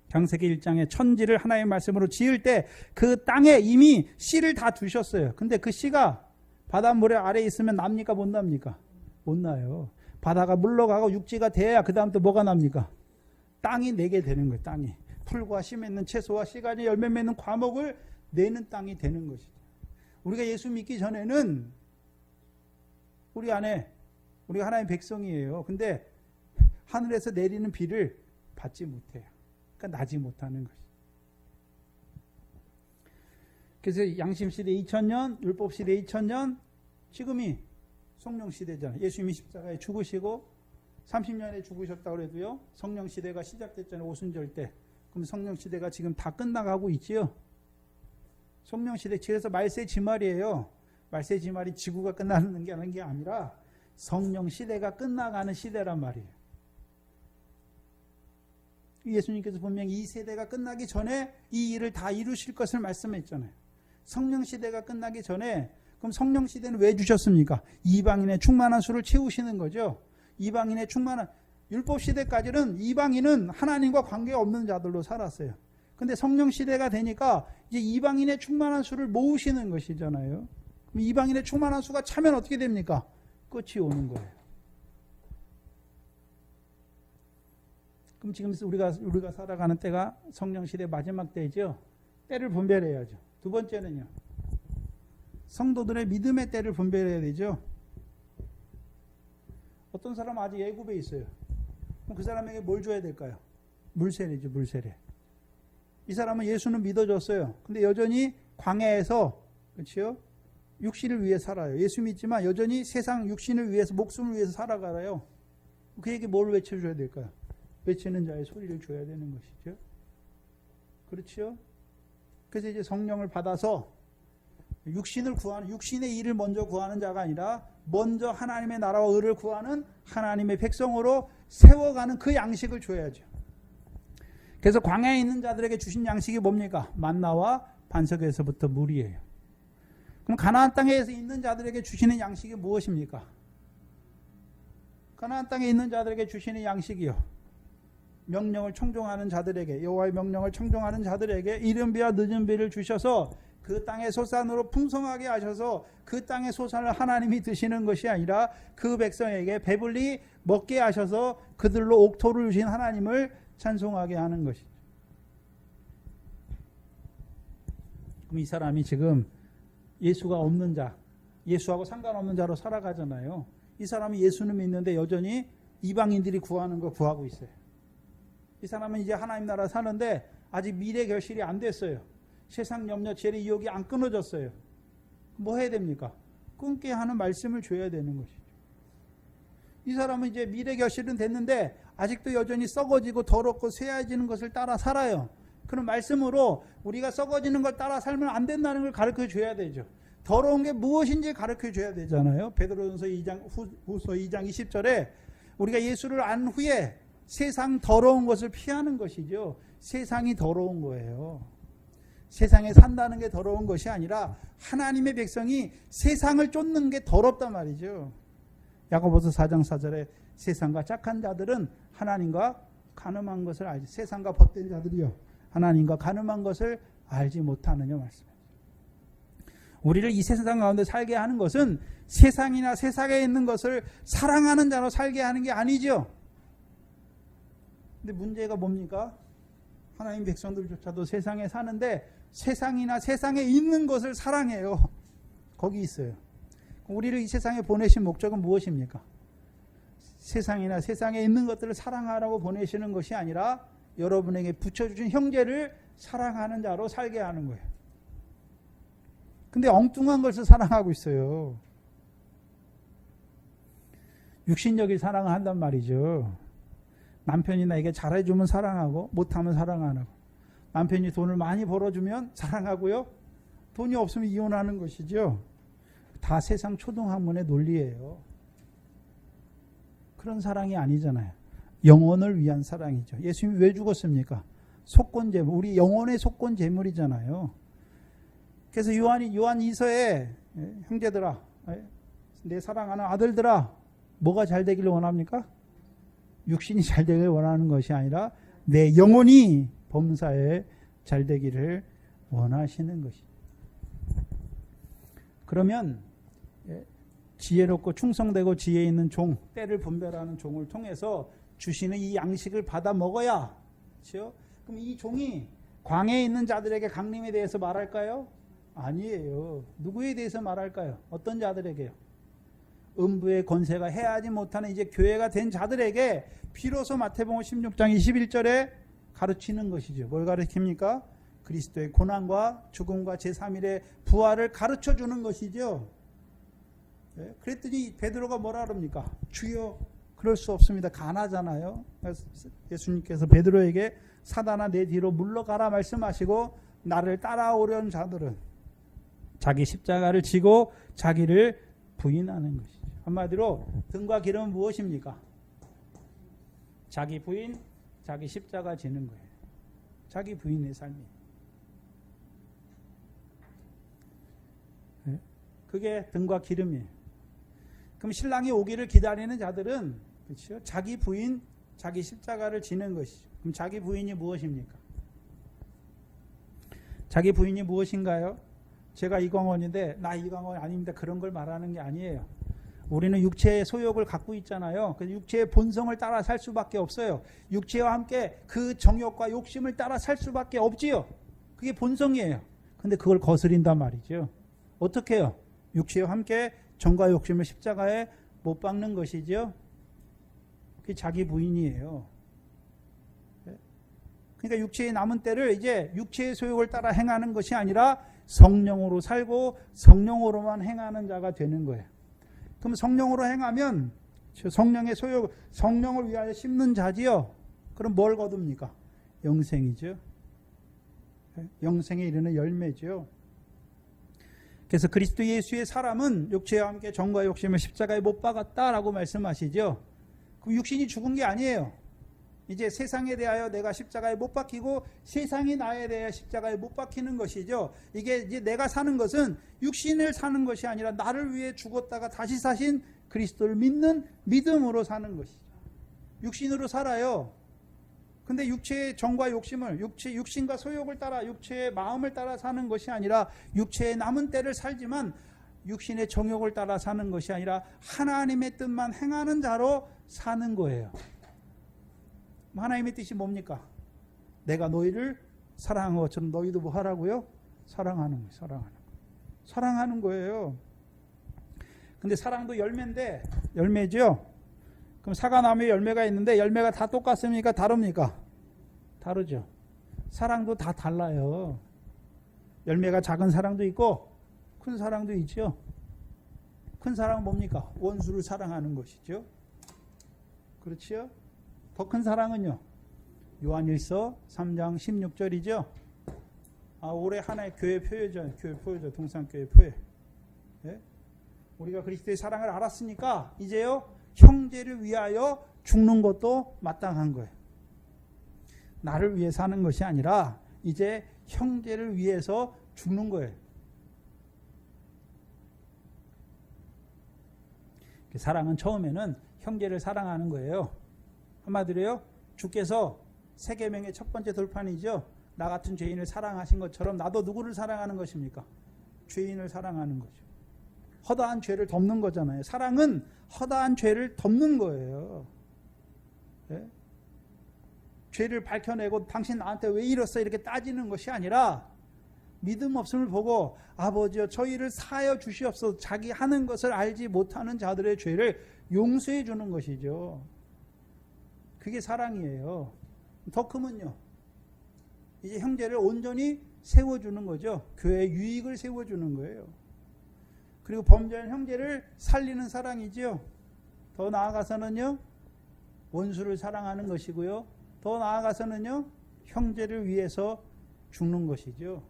창세기 1장에 천지를 하나님의 말씀으로 지을 때 그 땅에 이미 씨를 다 두셨어요. 근데 그 씨가 바닷물에 아래에 있으면 납니까? 못 납니까? 못 나요. 바다가 물러가고 육지가 돼야 그 다음 또 뭐가 납니까? 땅이 내게 되는 거예요. 땅이. 풀과 씨 맺는 채소와 씨가지 열매 맺는 과목을 내는 땅이 되는 것이죠. 우리가 예수 믿기 전에는 우리 안에 우리가 하나님의 백성이에요. 근데 하늘에서 내리는 비를 받지 못해요. 그러니까 나지 못하는 것이. 그래서 양심시대 2000년, 율법시대 2000년, 지금이 성령시대잖아요. 예수님이 십자가에 죽으시고 30년에 죽으셨다고 해도요. 성령시대가 시작됐잖아요. 오순절 때. 그럼 성령시대가 지금 다 끝나가고 있지요. 성령시대, 그래서 말세지말이에요. 말세지말이 지구가 끝나는 게 아니라 성령시대가 끝나가는 시대란 말이에요. 예수님께서 분명히 이 세대가 끝나기 전에 이 일을 다 이루실 것을 말씀했잖아요. 성령시대가 끝나기 전에, 그럼 성령시대는 왜 주셨습니까? 이방인의 충만한 수를 채우시는 거죠. 이방인의 충만한, 율법시대까지는 이방인은 하나님과 관계가 없는 자들로 살았어요. 근데 성령시대가 되니까 이제 이방인의 충만한 수를 모으시는 것이잖아요. 그럼 이방인의 충만한 수가 차면 어떻게 됩니까? 끝이 오는 거예요. 그럼 지금 우리가 살아가는 때가 성령시대 마지막 때죠. 때를 분별해야죠. 두 번째는요. 성도들의 믿음의 때를 분별해야 되죠. 어떤 사람은 아직 애굽에 있어요. 그럼 그 사람에게 뭘 줘야 될까요? 물세례죠, 물세례. 이 사람은 예수는 믿어줬어요. 근데 여전히 광야에서, 그렇죠? 육신을 위해 살아요. 예수 믿지만 여전히 세상 육신을 위해서, 목숨을 위해서 살아가요. 그에게 뭘 외쳐줘야 될까요? 외치는 자의 소리를 줘야 되는 것이죠. 그렇죠? 그래서 이제 성령을 받아서 육신을 구하는, 육신의 일을 먼저 구하는 자가 아니라 먼저 하나님의 나라와 의를 구하는 하나님의 백성으로 세워가는 그 양식을 줘야죠. 그래서 광야에 있는 자들에게 주신 양식이 뭡니까? 만나와 반석에서부터 물이에요. 그럼 가나안 땅에 있는 자들에게 주시는 양식이 무엇입니까? 가나안 땅에 있는 자들에게 주시는 양식이요. 명령을 청종하는 자들에게, 여호와의 명령을 청종하는 자들에게 이른 비와 늦은 비를 주셔서 그 땅의 소산으로 풍성하게 하셔서 그 땅의 소산을 하나님이 드시는 것이 아니라 그 백성에게 배불리 먹게 하셔서 그들로 옥토를 주신 하나님을 찬송하게 하는 것이죠. 그럼 이 사람이 지금 예수가 없는 자, 예수하고 상관없는 자로 살아가잖아요. 이 사람이 예수는 믿는데 여전히 이방인들이 구하는 거 구하고 있어요. 이 사람은 이제 하나님 나라 사는데 아직 미래 결실이 안 됐어요. 세상 염려, 죄의 유혹이 안 끊어졌어요. 뭐 해야 됩니까? 끊게 하는 말씀을 줘야 되는 것이죠. 이 사람은 이제 미래 결실은 됐는데 아직도 여전히 썩어지고 더럽고 쇠해지는 것을 따라 살아요. 그런 말씀으로 우리가 썩어지는 걸 따라 살면 안 된다는 걸 가르쳐 줘야 되죠. 더러운 게 무엇인지 가르쳐 줘야 되잖아요. 베드로전서 2장, 후서 2장 20절에 우리가 예수를 안 후에 세상 더러운 것을 피하는 것이죠. 세상이 더러운 거예요. 세상에 산다는 게 더러운 것이 아니라 하나님의 백성이 세상을 쫓는 게 더럽단 말이죠. 야고보서 4장 4절에 세상과 착한 자들은 하나님과 가늠한 것을 알지, 세상과 벗된 자들이요 하나님과 가늠한 것을 알지 못하느냐 말씀입니다. 우리를 이 세상 가운데 살게 하는 것은 세상이나 세상에 있는 것을 사랑하는 자로 살게 하는 게 아니죠. 근데 문제가 뭡니까? 하나님 백성들조차도 세상에 사는데 세상이나 세상에 있는 것을 사랑해요. 거기 있어요. 우리를 이 세상에 보내신 목적은 무엇입니까? 세상이나 세상에 있는 것들을 사랑하라고 보내시는 것이 아니라 여러분에게 붙여주신 형제를 사랑하는 자로 살게 하는 거예요. 근데 엉뚱한 것을 사랑하고 있어요. 육신적인 사랑을 한단 말이죠. 남편이 나에게 잘해주면 사랑하고 못하면 사랑 안 하고, 남편이 돈을 많이 벌어주면 사랑하고요, 돈이 없으면 이혼하는 것이죠. 다 세상 초등학문의 논리예요. 그런 사랑이 아니잖아요. 영혼을 위한 사랑이죠. 예수님이 왜 죽었습니까? 속건제물, 우리 영혼의 속건제물이잖아요. 그래서 요한 2서에 형제들아, 내 사랑하는 아들들아, 뭐가 잘 되기를 원합니까? 육신이 잘 되기를 원하는 것이 아니라 내 영혼이 범사에 잘 되기를 원하시는 것이죠. 그러면 지혜롭고 충성되고 지혜 있는 종, 때를 분별하는 종을 통해서 주시는 이 양식을 받아 먹어야, 그렇죠? 그럼 이 종이 광야에 있는 자들에게 강림에 대해서 말할까요? 아니에요. 누구에 대해서 말할까요? 어떤 자들에게요? 음부의 권세가 해하지 못하는 이제 교회가 된 자들에게 비로소 마태복음 16장 21절에 가르치는 것이죠. 뭘 가르칩니까? 그리스도의 고난과 죽음과 제3일의 부활을 가르쳐 주는 것이죠. 네? 그랬더니 베드로가 뭐라 그럽니까? 주여, 그럴 수 없습니다. 가나잖아요. 예수님께서 베드로에게 사단아 내 뒤로 물러가라 말씀하시고 나를 따라오려는 자들은 자기 십자가를 지고 자기를 부인하는 것이죠. 한마디로 등과 기름은 무엇입니까? 자기 부인, 자기 십자가 지는 거예요. 자기 부인의 삶이에요. 그게 등과 기름이에요. 그럼 신랑이 오기를 기다리는 자들은 그렇죠? 자기 부인, 자기 십자가를 지는 것이죠. 그럼 자기 부인이 무엇입니까? 자기 부인이 무엇인가요? 제가 이광원인데 나 이광원 아닙니다. 그런 걸 말하는 게 아니에요. 우리는 육체의 소욕을 갖고 있잖아요. 그래서 육체의 본성을 따라 살 수밖에 없어요. 육체와 함께 그 정욕과 욕심을 따라 살 수밖에 없지요. 그게 본성이에요. 근데 그걸 거스린단 말이죠. 어떻게 해요? 육체와 함께 정과 욕심을 십자가에 못 박는 것이죠. 그게 자기 부인이에요. 그러니까 육체의 남은 때를 이제 육체의 소욕을 따라 행하는 것이 아니라 성령으로 살고 성령으로만 행하는 자가 되는 거예요. 그럼 성령으로 행하면 성령의 소욕, 성령을 위하여 심는 자지요. 그럼 뭘 거둡니까? 영생이죠. 영생에 이르는 열매죠. 그래서 그리스도 예수의 사람은 육체와 함께 정과 욕심을 십자가에 못 박았다라고 말씀하시죠. 그럼 육신이 죽은 게 아니에요. 이제 세상에 대하여 내가 십자가에 못 박히고 세상이 나에 대하여 십자가에 못 박히는 것이죠. 이게 이제 내가 사는 것은 육신을 사는 것이 아니라 나를 위해 죽었다가 다시 사신 그리스도를 믿는 믿음으로 사는 것이죠. 육신으로 살아요. 근데 육체의 정과 욕심을, 육신과 소욕을 따라, 육체의 마음을 따라 사는 것이 아니라 육체의 남은 때를 살지만 육신의 정욕을 따라 사는 것이 아니라 하나님의 뜻만 행하는 자로 사는 거예요. 하나님의 뜻이 뭡니까? 내가 너희를 사랑한 것처럼 너희도 뭐 하라고요? 사랑하는 거예요. 사랑하는 거예요. 근데 사랑도 열매인데, 열매죠? 그럼 사과나무에 열매가 있는데 열매가 다 똑같습니까? 다릅니까? 다르죠. 사랑도 다 달라요. 열매가 작은 사랑도 있고 큰 사랑도 있죠. 큰 사랑은 뭡니까? 원수를 사랑하는 것이죠. 그렇죠? 더 큰 사랑은요. 요한일서 3장 16절이죠. 올해 하나의 교회 표회죠. 교회 표회죠. 동산교회 표회. 네? 우리가 그리스도의 사랑을 알았으니까 이제요. 형제를 위하여 죽는 것도 마땅한 거예요. 나를 위해 사는 것이 아니라 이제 형제를 위해서 죽는 거예요. 사랑은 처음에는 형제를 사랑하는 거예요. 한마디로요. 주께서 세계명의 첫 번째 돌판이죠. 나 같은 죄인을 사랑하신 것처럼 나도 누구를 사랑하는 것입니까? 죄인을 사랑하는 거죠. 허다한 죄를 덮는 거잖아요. 사랑은 허다한 죄를 덮는 거예요. 네? 죄를 밝혀내고 당신 나한테 왜 이랬어 이렇게 따지는 것이 아니라 믿음 없음을 보고 아버지여 저희를 사하여 주시옵소서. 자기 하는 것을 알지 못하는 자들의 죄를 용서해 주는 것이죠. 그게 사랑이에요. 더 크면요. 이제 형제를 온전히 세워주는 거죠. 교회의 유익을 세워주는 거예요. 그리고 범죄한 형제를 살리는 사랑이죠. 더 나아가서는요. 원수를 사랑하는 것이고요. 더 나아가서는요. 형제를 위해서 죽는 것이죠.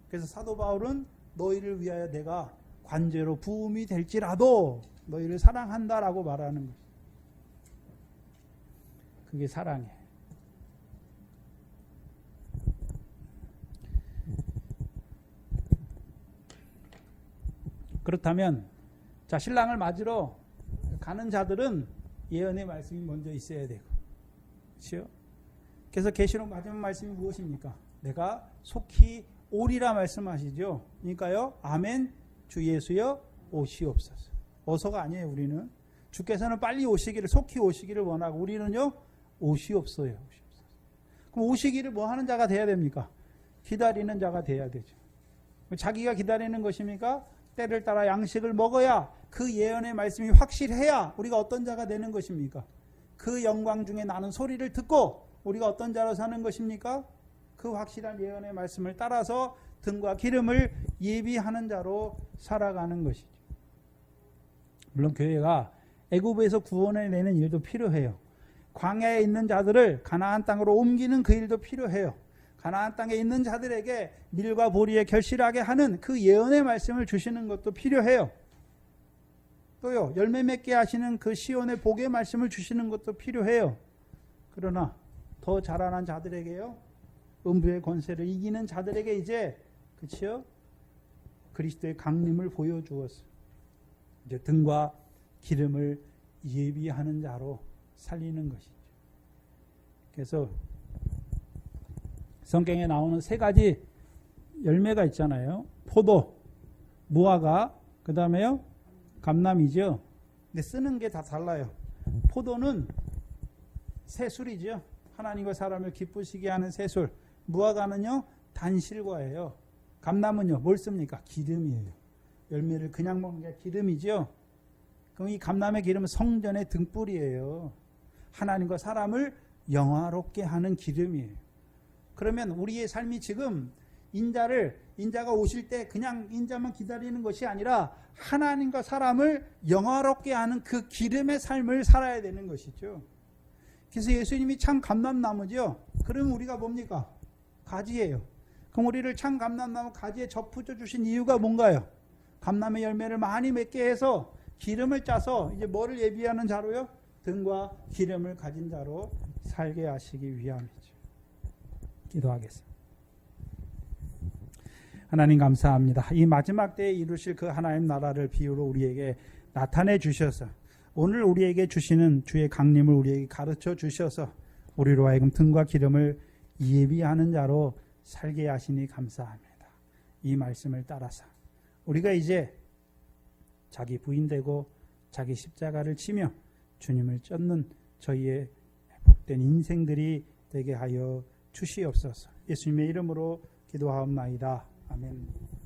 그래서 사도 바울은 너희를 위하여 내가 관제로 부음이 될지라도 너희를 사랑한다라고 말하는 것이죠. 그게 사랑이에요. 그렇다면 자 신랑을 맞으러 가는 자들은 예언의 말씀이 먼저 있어야 되고 그렇죠? 그래서 계시록 마지막 말씀이 무엇입니까? 내가 속히 오리라 말씀하시죠. 그러니까요. 아멘 주 예수여 오시옵소서. 어서가 아니에요. 우리는 주께서는 빨리 오시기를 속히 오시기를 원하고 우리는요. 오시옵소요. 그럼 오시기를 뭐 하는 자가 돼야 됩니까? 기다리는 자가 돼야 되죠. 자기가 기다리는 것입니까? 때를 따라 양식을 먹어야 그 예언의 말씀이 확실해야 우리가 어떤 자가 되는 것입니까? 그 영광 중에 나는 소리를 듣고 우리가 어떤 자로 사는 것입니까? 그 확실한 예언의 말씀을 따라서 등과 기름을 예비하는 자로 살아가는 것이죠. 물론 교회가 애굽에서 구원해내는 일도 필요해요. 광야에 있는 자들을 가나안 땅으로 옮기는 그 일도 필요해요. 가나안 땅에 있는 자들에게 밀과 보리에 결실하게 하는 그 예언의 말씀을 주시는 것도 필요해요. 또요, 열매 맺게 하시는 그 시온의 복의 말씀을 주시는 것도 필요해요. 그러나 더 자라난 자들에게요, 음부의 권세를 이기는 자들에게 이제 그치요? 그리스도의 강림을 보여주었어요. 이제 등과 기름을 예비하는 자로 살리는 것이죠. 그래서 성경에 나오는 세 가지 열매가 있잖아요. 포도, 무화과, 그 다음에요 감람이죠. 근데 쓰는 게 다 달라요. 포도는 새술이죠. 하나님과 사람을 기쁘시게 하는 새술. 무화과는요 단실과예요. 감람은요 뭘 씁니까? 기름이에요. 열매를 그냥 먹는 게 기름이죠. 그럼 이 감람의 기름은 성전의 등불이에요. 하나님과 사람을 영화롭게 하는 기름이에요. 그러면 우리의 삶이 지금 인자가 오실 때 그냥 인자만 기다리는 것이 아니라 하나님과 사람을 영화롭게 하는 그 기름의 삶을 살아야 되는 것이죠. 그래서 예수님이 참 감람나무죠. 그러면 우리가 뭡니까? 가지예요. 그럼 우리를 참 감람나무 가지에 접붙여 주신 이유가 뭔가요? 감람의 열매를 많이 맺게 해서 기름을 짜서 이제 뭐를 예비하는 자로요? 등과 기름을 가진 자로 살게 하시기 위함이죠. 기도하겠습니다. 하나님 감사합니다. 이 마지막 때에 이루실 그 하나님 나라를 비유로 우리에게 나타내 주셔서 오늘 우리에게 주시는 주의 강림을 우리에게 가르쳐 주셔서 우리로 하여금 등과 기름을 예비하는 자로 살게 하시니 감사합니다. 이 말씀을 따라서 우리가 이제 자기 부인되고 자기 십자가를 치며 주님을 쫓는 저희의 복된 인생들이 되게 하여 주시옵소서. 예수님의 이름으로 기도하옵나이다. 아멘.